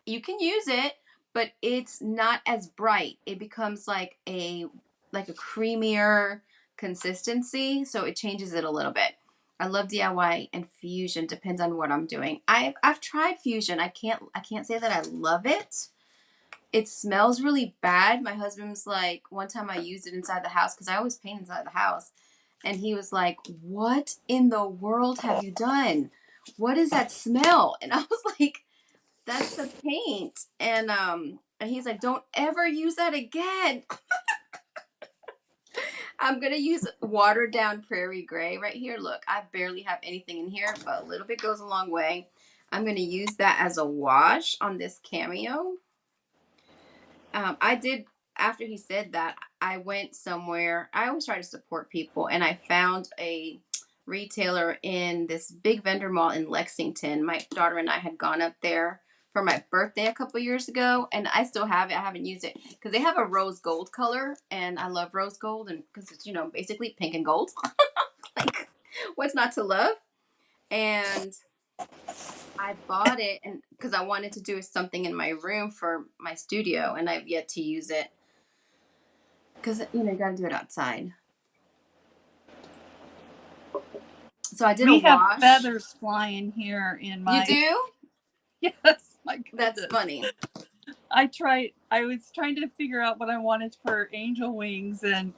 you can use it, but it's not as bright. It becomes like a creamier consistency, so it changes it a little bit. I love DIY and fusion. Depends on what I'm doing. I've tried fusion. I can't say that I love it. It smells really bad. My husband's like, one time I used it inside the house, because I always paint inside the house. And he was like, "What in the world have you done? What is that smell?" And I was like, "That's the paint." And he's like, "Don't ever use that again." I'm gonna use watered down prairie gray right here. Look, I barely have anything in here, but a little bit goes a long way. I'm gonna use that as a wash on this cameo. I did, after he said that, I went somewhere. I always try to support people, and I found a retailer in this big vendor mall in Lexington. My daughter and I had gone up there for my birthday a couple years ago, and I still have it. I haven't used it because they have a rose gold color, and I love rose gold, and because it's basically pink and gold. Like, what's not to love? And I bought it, and because I wanted to do something in my room for my studio, and I've yet to use it because you got to do it outside. So I did a We have wash. feathers flying here in You my. do? Yes, my That's goodness. funny. I was trying to figure out what I wanted for angel wings, and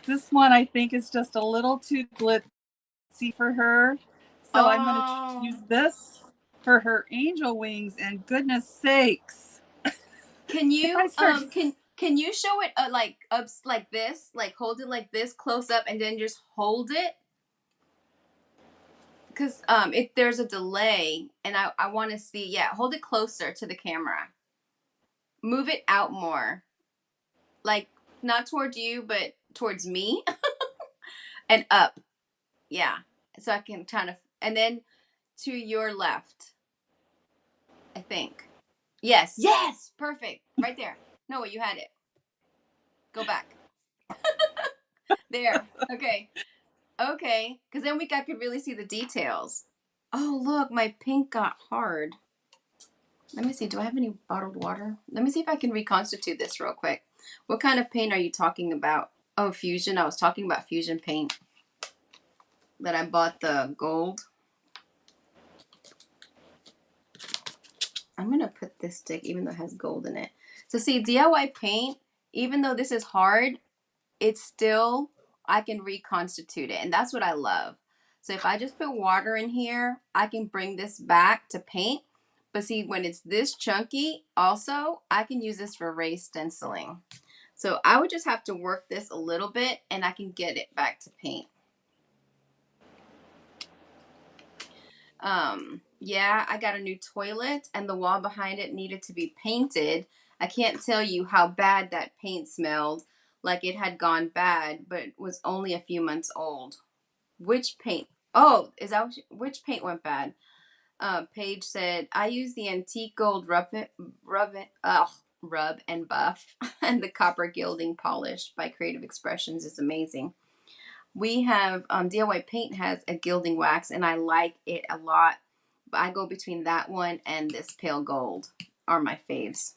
this one I think is just a little too glitzy for her. So I'm going to Oh, use this for her angel wings, and goodness sakes. can If I you start. can you show it like up like this, like hold it like this close up, and then just hold it? Because if there's a delay, and I want to see, yeah, hold it closer to the camera. Move it out more, like not towards you, but towards me, and up. Yeah, so I can kind of, and then to your left, I think. Yes, yes, perfect, right there. No, you had it. Go back. There. Okay. Okay. Because then I could really see the details. Oh, look, my pink got hard. Let me see. Do I have any bottled water? Let me see if I can reconstitute this real quick. What kind of paint are you talking about? Oh, fusion. I was talking about fusion paint that I bought the gold. I'm going to put this stick even though it has gold in it. So see, DIY paint, even though this is hard, it's still, I can reconstitute it. And that's what I love. So if I just put water in here, I can bring this back to paint. But see, when it's this chunky, also, I can use this for raised stenciling. So I would just have to work this a little bit, and I can get it back to paint. Yeah, I got a new toilet and the wall behind it needed to be painted. I can't tell you how bad that paint smelled. Like it had gone bad, but it was only a few months old. Which paint? Oh, is that which paint went bad? Paige said, I use the antique gold rub and buff, and the copper gilding polish by Creative Expressions is amazing. We have DIY Paint has a gilding wax, and I like it a lot. But I go between that one and this pale gold are my faves.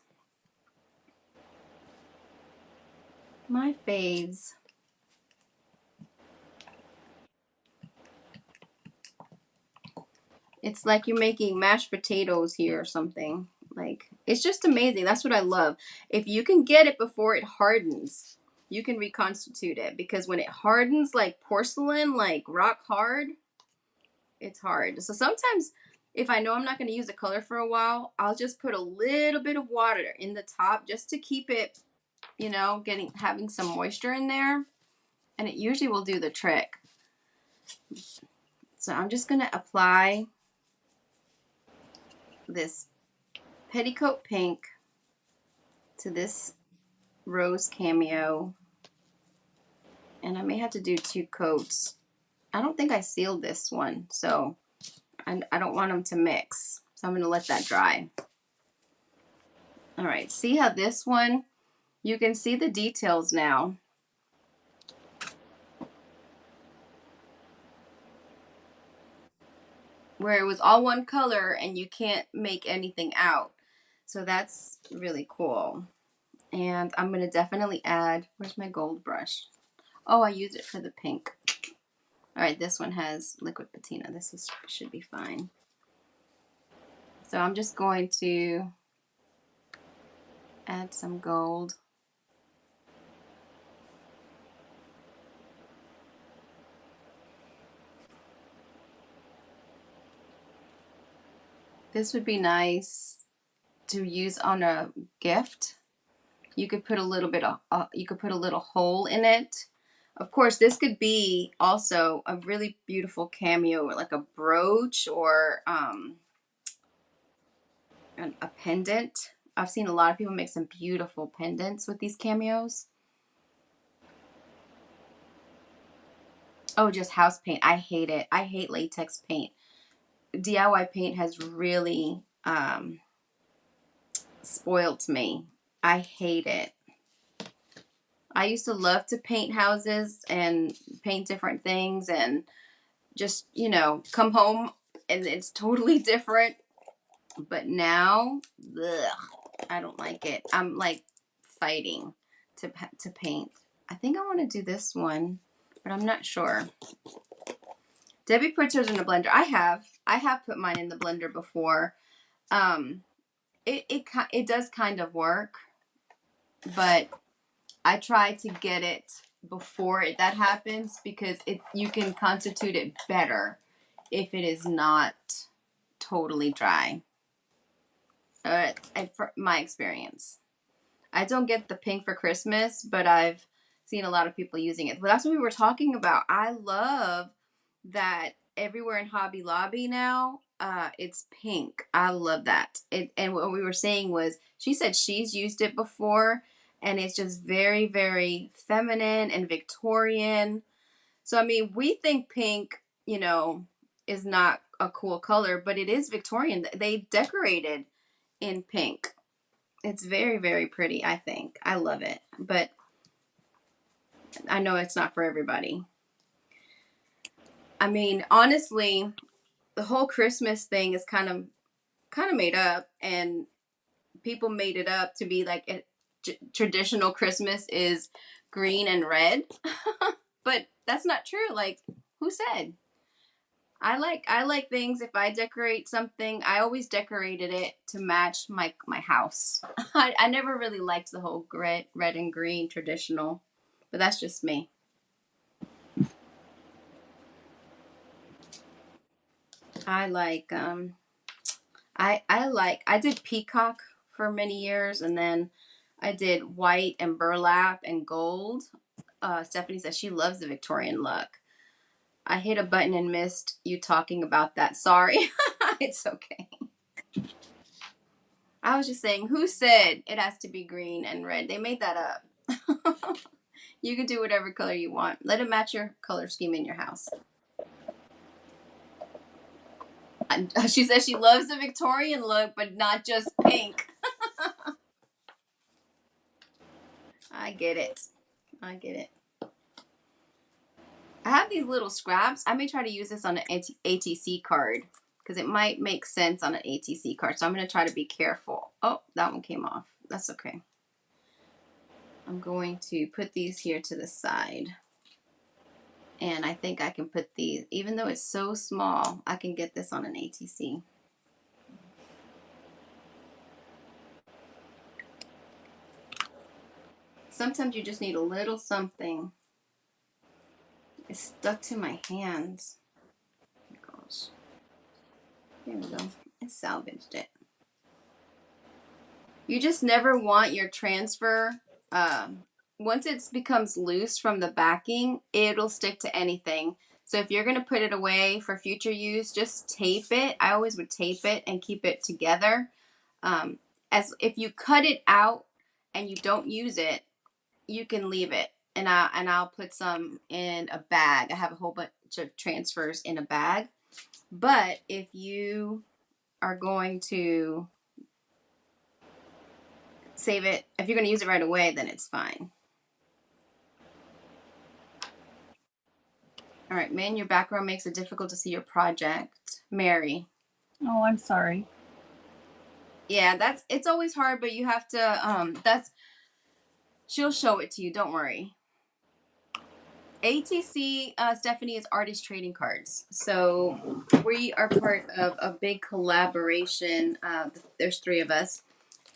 My faves. It's like you're making mashed potatoes here or something. Like, it's just amazing. That's what I love. If you can get it before it hardens, you can reconstitute it because when it hardens like porcelain, like rock hard, it's hard. So sometimes if I know I'm not going to use a color for a while, I'll just put a little bit of water in the top just to keep it, having some moisture in there, and it usually will do the trick. So I'm just going to apply this petticoat pink to this rose cameo, and I may have to do 2 coats. I don't think I sealed this one, so I don't want them to mix. So I'm going to let that dry. All right, see how this one, you can see the details now. Where it was all one color and you can't make anything out. So that's really cool. And I'm going to definitely add, where's my gold brush? Oh, I use it for the pink. All right, this one has liquid patina. Should be fine. So I'm just going to add some gold. This would be nice to use on a gift. You could put a little bit of, you could put a little hole in it. Of course, this could be also a really beautiful cameo, like a brooch or a pendant. I've seen a lot of people make some beautiful pendants with these cameos. Oh, just house paint. I hate it. I hate latex paint. DIY paint has really spoiled me. I hate it. I used to love to paint houses and paint different things and just, come home and it's totally different. But now, ugh, I don't like it. I'm like fighting to paint. I think I want to do this one, but I'm not sure. Debbie puts hers in the blender. I have put mine in the blender before. Um, it does kind of work, but I try to get it before that happens because you can constitute it better if it is not totally dry. For my experience, I don't get the pink for Christmas, but I've seen a lot of people using it. But that's what we were talking about. I love that everywhere in Hobby Lobby now, it's pink. I love that. And what we were saying was, she said she's used it before, and it's just very, very feminine and Victorian. So I mean, we think pink, is not a cool color, but it is Victorian. They decorated in pink. It's very, very pretty, I think. I love it. But I know it's not for everybody. I mean, honestly, the whole Christmas thing is kind of made up, and people made it up to be like traditional Christmas is green and red. But that's not true. Like, who said? I like things. If I decorate something, I always decorated it to match my house. I never really liked the whole red and green traditional, but that's just me. I like I did peacock for many years, and then I did white and burlap and gold. Stephanie says she loves the Victorian look. I hit a button and missed you talking about that. Sorry. It's okay. I was just saying, who said it has to be green and red? They made that up. You can do whatever color you want. Let it match your color scheme in your house. She says she loves the Victorian look, but not just pink. I get it. I get it. I have these little scraps. I may try to use this on an ATC card because it might make sense on an ATC card. So I'm going to try to be careful. Oh, that one came off. That's okay. I'm going to put these here to the side. And I think I can put these, even though it's so small, I can get this on an ATC. Sometimes you just need a little something. It's stuck to my hands. Oh my gosh. There we go. I salvaged it. You just never want your transfer. Once it becomes loose from the backing, it'll stick to anything. So if you're going to put it away for future use, just tape it. I always would tape it and keep it together. As if you cut it out and you don't use it, you can leave it. And I'll put some in a bag. I have a whole bunch of transfers in a bag. But if you are going to save it, if you're going to use it right away, then it's fine. All right, man, your background makes it difficult to see your project. Mary. Oh, I'm sorry. Yeah, it's always hard, but you have to she'll show it to you, don't worry. ATC, Stephanie, is artist trading cards. So we are part of a big collaboration. There's three of us,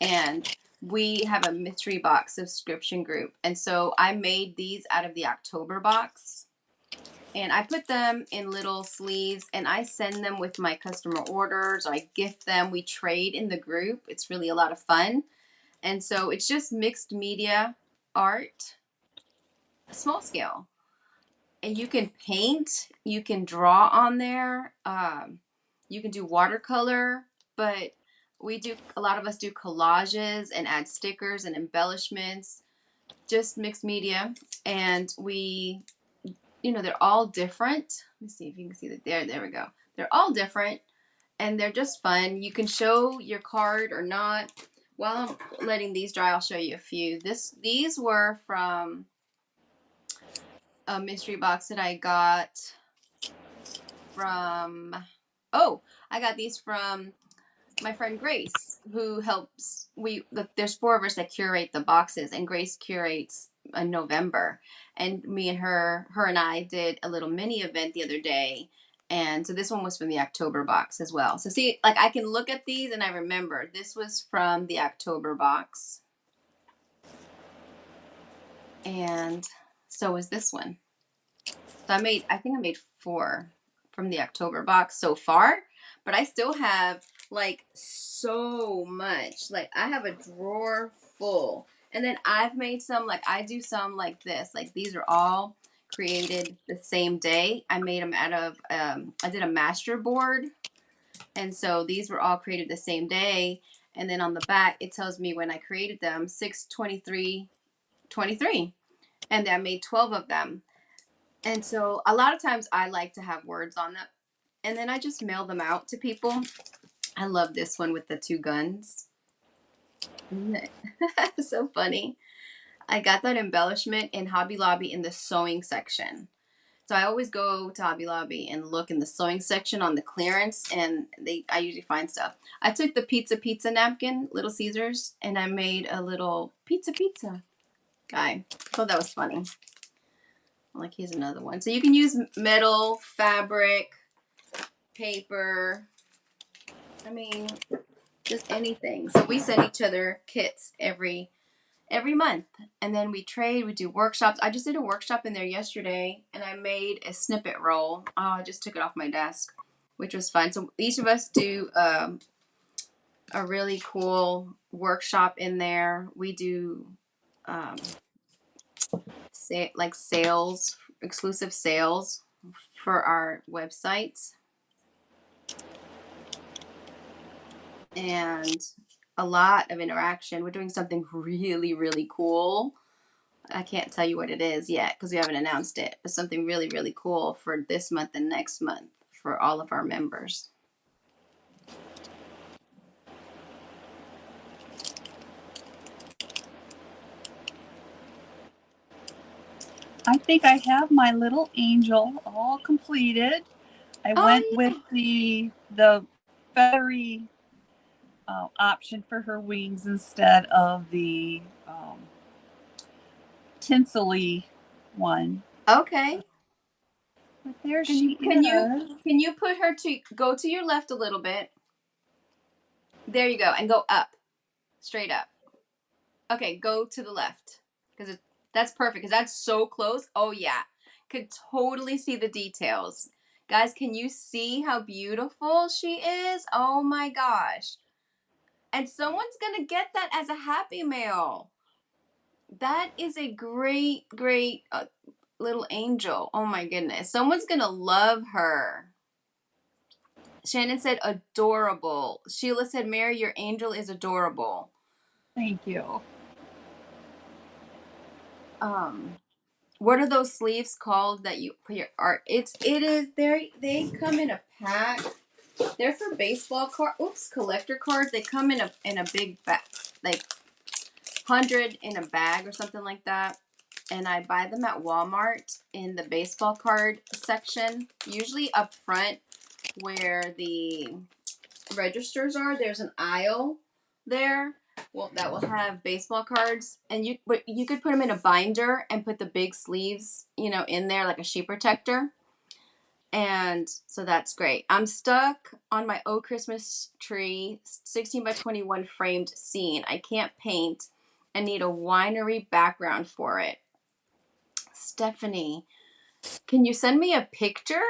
and we have a mystery box subscription group. And so I made these out of the October box. And I put them in little sleeves and I send them with my customer orders. I gift them. We trade in the group. It's really a lot of fun. And so it's just mixed media art, small scale. And you can paint, you can draw on there, you can do watercolor, but a lot of us do collages and add stickers and embellishments, just mixed media. And they're all different. Let me see if you can see that. There we go. They're all different and they're just fun. You can show your card or not. While I'm letting these dry, I'll show you a few. These were from a mystery box that I got from, I got these from my friend Grace, who helps. There's four of us that curate the boxes, and Grace curates in November. And me and her and I did a little mini event the other day. And so this one was from the October box as well. So see, like I can look at these and I remember this was from the October box. And so is this one. So I think I made 4 from the October box so far, but I still have like so much. Like I have a drawer full. And then I've made some, like I do some like this. Like these are all created the same day. I made them out of, I did a master board. And so these were all created the same day. And then on the back, it tells me when I created them, 6/23/23. And I made 12 of them. And so a lot of times I like to have words on them. And then I just mail them out to people. I love this one with the 2 guns. Isn't it? So funny. I got that embellishment in Hobby Lobby in the sewing section. So I always go to Hobby Lobby and look in the sewing section on the clearance, and I usually find stuff. I took the pizza napkin, Little Caesars, and I made a little pizza guy. I thought that was funny. Like here's another one. So you can use metal, fabric, paper. I mean, just anything. So we send each other kits every month, and then we trade. We do workshops. I just did a workshop in there yesterday, and I made a snippet roll. Oh, I just took it off my desk, which was fun. So each of us do a really cool workshop in there. We do like sales, exclusive sales. for our website. And a lot of interaction. We're doing something really, really cool. I can't tell you what it is yet because we haven't announced it, but something really, really cool for this month and next month for all of our members. I think I have my little angel all completed. I went Oh, with the feathery option for her wings instead of the tinsely one. yeah. Okay. But there Can you she can you is. can you put her to go to your left a little bit? There you go, and go up, straight up. Okay, go to the left because that's perfect because that's so close. Oh yeah, could totally see the details. Guys, can you see how beautiful she is? Oh my gosh. And someone's going to get that as a happy mail. That is a great, great little angel. Oh my goodness. Someone's going to love her. Shannon said adorable. Sheila said, Mary, your angel is adorable. Thank you. Um, what are those sleeves called that you put your art? They come in a pack. They're for baseball collector cards. They come in a big bag, like 100 in a bag or something like that. And I buy them at Walmart in the baseball card section, usually up front where the registers are. There's an aisle there. Well, that will have baseball cards, and you could put them in a binder and put the big sleeves, in there like a sheet protector. And so that's great. I'm stuck on my Oh Christmas Tree 16 by 21 framed scene. I can't paint and need a winery background for it. Stephanie, can you send me a picture?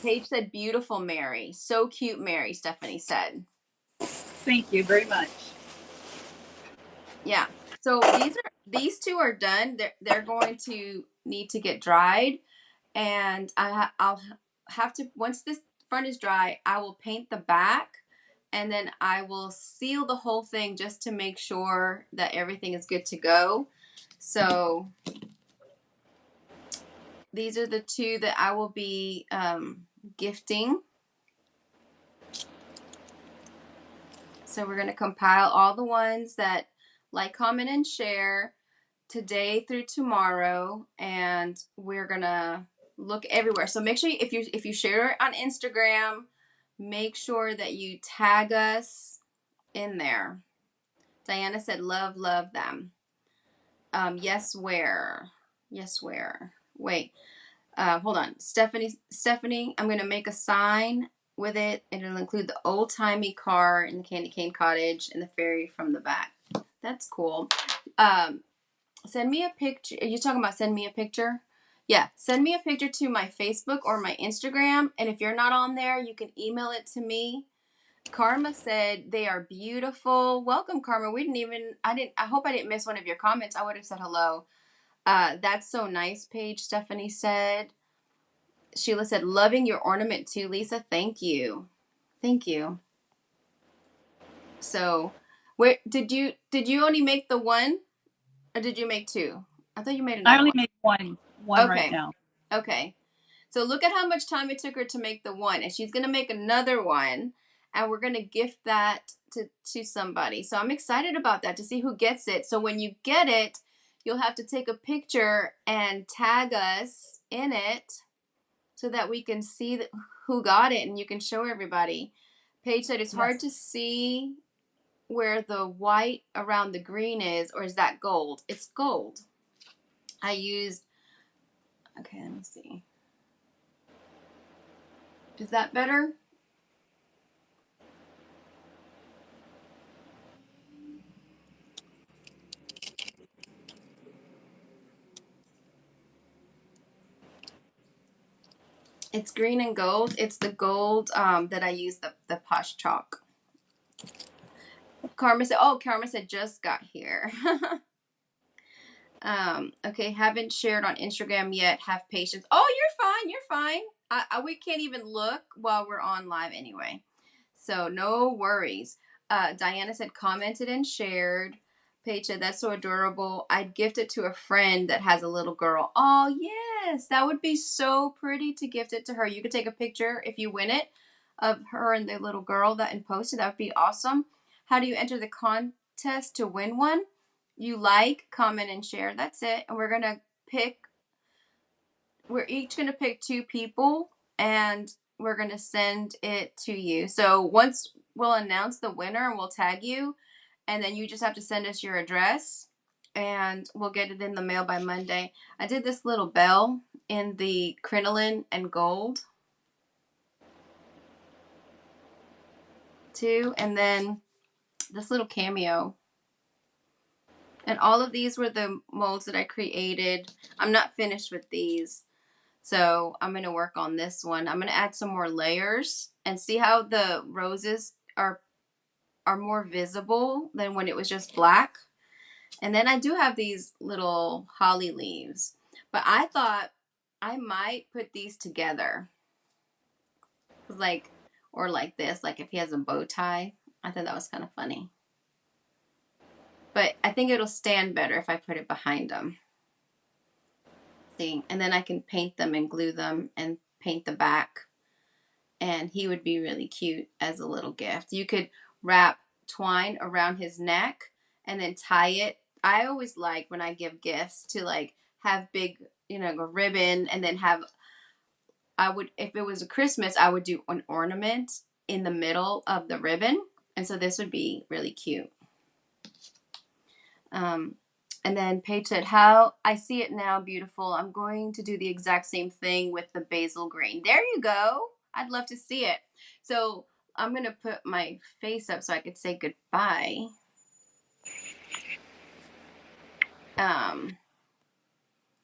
Paige said, beautiful Mary. So cute, Mary, Stephanie said. Thank you very much. Yeah. So these two are done. They're going to need to get dried. And I'll have to, once this front is dry, I will paint the back and then I will seal the whole thing just to make sure that everything is good to go. So these are the two that I will be gifting. So we're going to compile all the ones that like, comment, and share today through tomorrow, and we're going to look everywhere. So make sure if you share it on Instagram, make sure that you tag us in there. Diana said, love, love them. Yes, where? Yes, where? Wait, hold on. Stephanie, I'm going to make a sign with it, and it'll include the old timey car and the candy cane cottage and the ferry from the back. That's cool. Send me a picture. Are you talking about send me a picture? Yeah, send me a picture to my Facebook or my Instagram. And if you're not on there, you can email it to me. Karma said they are beautiful. Welcome, Karma. I hope I didn't miss one of your comments. I would have said hello. That's so nice, Paige, Stephanie said. Sheila said, loving your ornament too, Lisa. Thank you. Thank you. So, where did you only make the one or did you make two? I thought you made I another only one. made one right Okay. now. Okay. So look at how much time it took her to make the one, and she's gonna make another one, and we're gonna gift that to somebody. So I'm excited about that to see who gets it. So when you get it, you'll have to take a picture and tag us in it so that we can see who got it and you can show everybody. Paige said it's hard Yes. to see where the white around the green is, or is that gold? It's gold. I used, okay, let me see. Is that better? It's green and gold. It's the gold that I use the Posh Chalk. Karma said just got here. Okay, haven't shared on Instagram yet. Have patience. Oh, you're fine. You're fine. We can't even look while we're on live anyway. So no worries. Diana said commented and shared. Paige said that's so adorable. I'd gift it to a friend that has a little girl. Oh yes, that would be so pretty to gift it to her. You could take a picture if you win it of her and the little girl that and post it. That would be awesome. How do you enter the contest to win one? You like, comment, and share. That's it. And we're each gonna pick two people and we're gonna send it to you. So once we'll announce the winner and we'll tag you, and then you just have to send us your address and we'll get it in the mail by Monday. I did this little bell in the crinoline and gold too, and then this little cameo. And all of these were the molds that I created. I'm not finished with these. So I'm going to work on this one. I'm going to add some more layers and see how the roses are more visible than when it was just black. And then I do have these little holly leaves. But I thought I might put these together. Like, or like this, like if he has a bow tie. I thought that was kind of funny. But I think it'll stand better if I put it behind him. See, and then I can paint them and glue them and paint the back. And he would be really cute as a little gift. You could wrap twine around his neck and then tie it. I always like when I give gifts to like have big, a ribbon and then if it was a Christmas, I would do an ornament in the middle of the ribbon. And so this would be really cute. And then Paige said, how I see it now, beautiful. I'm going to do the exact same thing with the basil green. There you go. I'd love to see it. So I'm going to put my face up so I could say goodbye.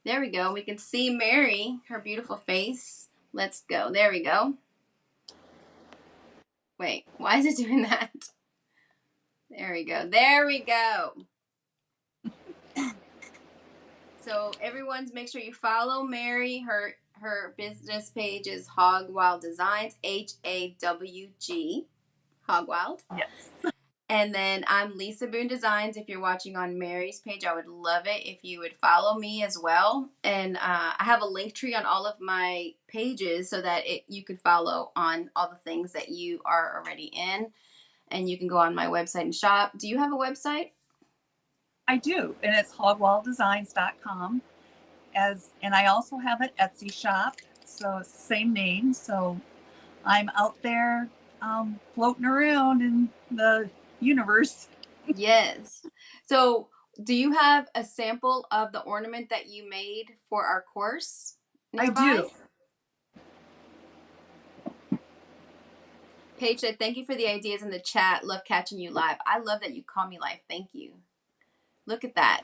There we go. We can see Mary, her beautiful face. Let's go. There we go. Wait, why is it doing that? There we go. There we go. So everyone's make sure you follow Mary. Her business page is Hawg Wild Designs, HAWG, Hawg Wild. Yes. And then I'm Lisa Boone Designs. If you're watching on Mary's page, I would love it if you would follow me as well. And I have a link tree on all of my pages so that you could follow on all the things that you are already in. And you can go on my website and shop. Do you have a website? I do, and it's hogwilddesigns.com. And I also have an Etsy shop, so it's the same name. So I'm out there floating around in the universe. Yes. So, do you have a sample of the ornament that you made for our course nearby? I do. Paige said, thank you for the ideas in the chat. Love catching you live. I love that you call me live. Thank you. Look at that.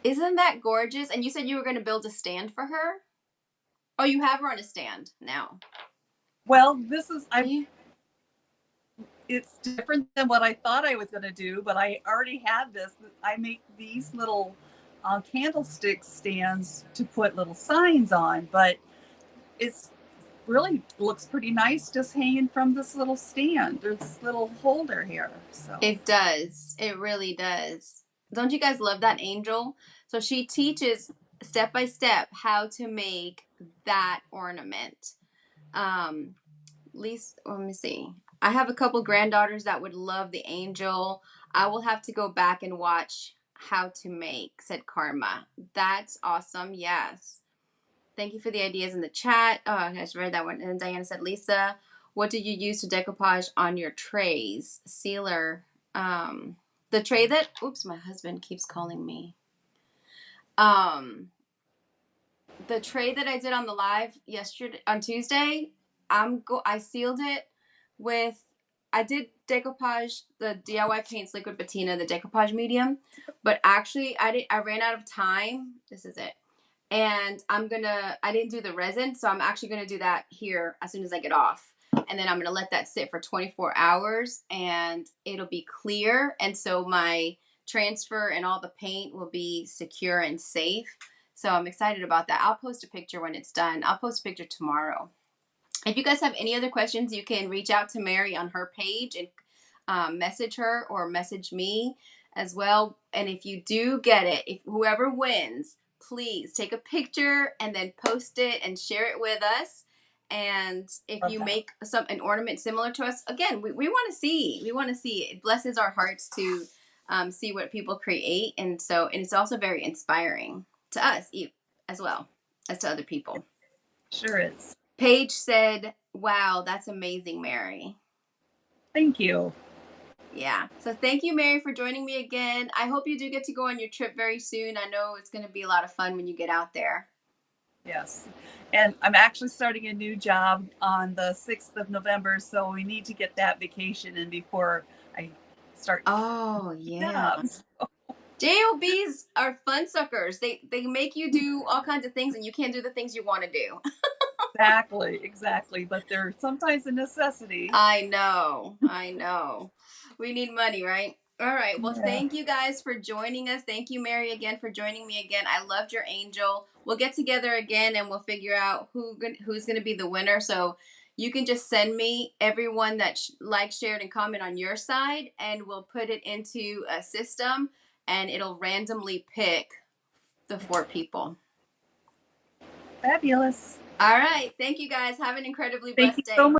Isn't that gorgeous? And you said you were going to build a stand for her? Oh, you have her on a stand now. Well, it's different than what I thought I was going to do, but I already had this. I make these little candlestick stands to put little signs on, but it's really looks pretty nice just hanging from this little stand. There's this little holder here. So it does. It really does. Don't you guys love that angel? So she teaches step by step how to make that ornament. Least, let me see. I have a couple granddaughters that would love the angel. I will have to go back and watch how to make, said Karma. That's awesome. Yes. Thank you for the ideas in the chat. Oh, I just read that one. And Diana said, Lisa, what did you use to decoupage on your trays? Sealer. The tray that, oops, my husband keeps calling me. The tray that I did on the live on Tuesday, I sealed it with, I did decoupage the DIY Paints Liquid Patina, the decoupage medium, but actually I ran out of time. This is it. And I didn't do the resin, so I'm actually gonna do that here as soon as I get off. And then I'm gonna let that sit for 24 hours and it'll be clear. And so my transfer and all the paint will be secure and safe. So I'm excited about that. I'll post a picture when it's done. I'll post a picture tomorrow. If you guys have any other questions, you can reach out to Mary on her page and message her or message me as well. And if you do get it, if whoever wins, please take a picture and then post it and share it with us. And if Love you that. make an ornament similar to us, again, we want to see. We want to see. It blesses our hearts to see what people create, and it's also very inspiring to us as well as to other people. Sure is. Paige said, "Wow, that's amazing, Mary." Thank you. Yeah. So thank you, Mary, for joining me again. I hope you do get to go on your trip very soon. I know it's going to be a lot of fun when you get out there. Yes. And I'm actually starting a new job on the 6th of November, so we need to get that vacation in before I start Oh, yeah. jobs. JOBs are fun suckers. They make you do all kinds of things and you can't do the things you want to do. Exactly, exactly. But they're sometimes a necessity. I know. I know. We need money, right? All right. Well, Yeah. thank you guys for joining us. Thank you, Mary, again for joining me again. I loved your angel. We'll get together again and we'll figure out who's going to be the winner. So you can just send me everyone that liked, shared, and comment on your side, and we'll put it into a system, and it'll randomly pick the 4 people. Fabulous. All right. Thank you guys. Have an incredibly Thank you blessed so day. much.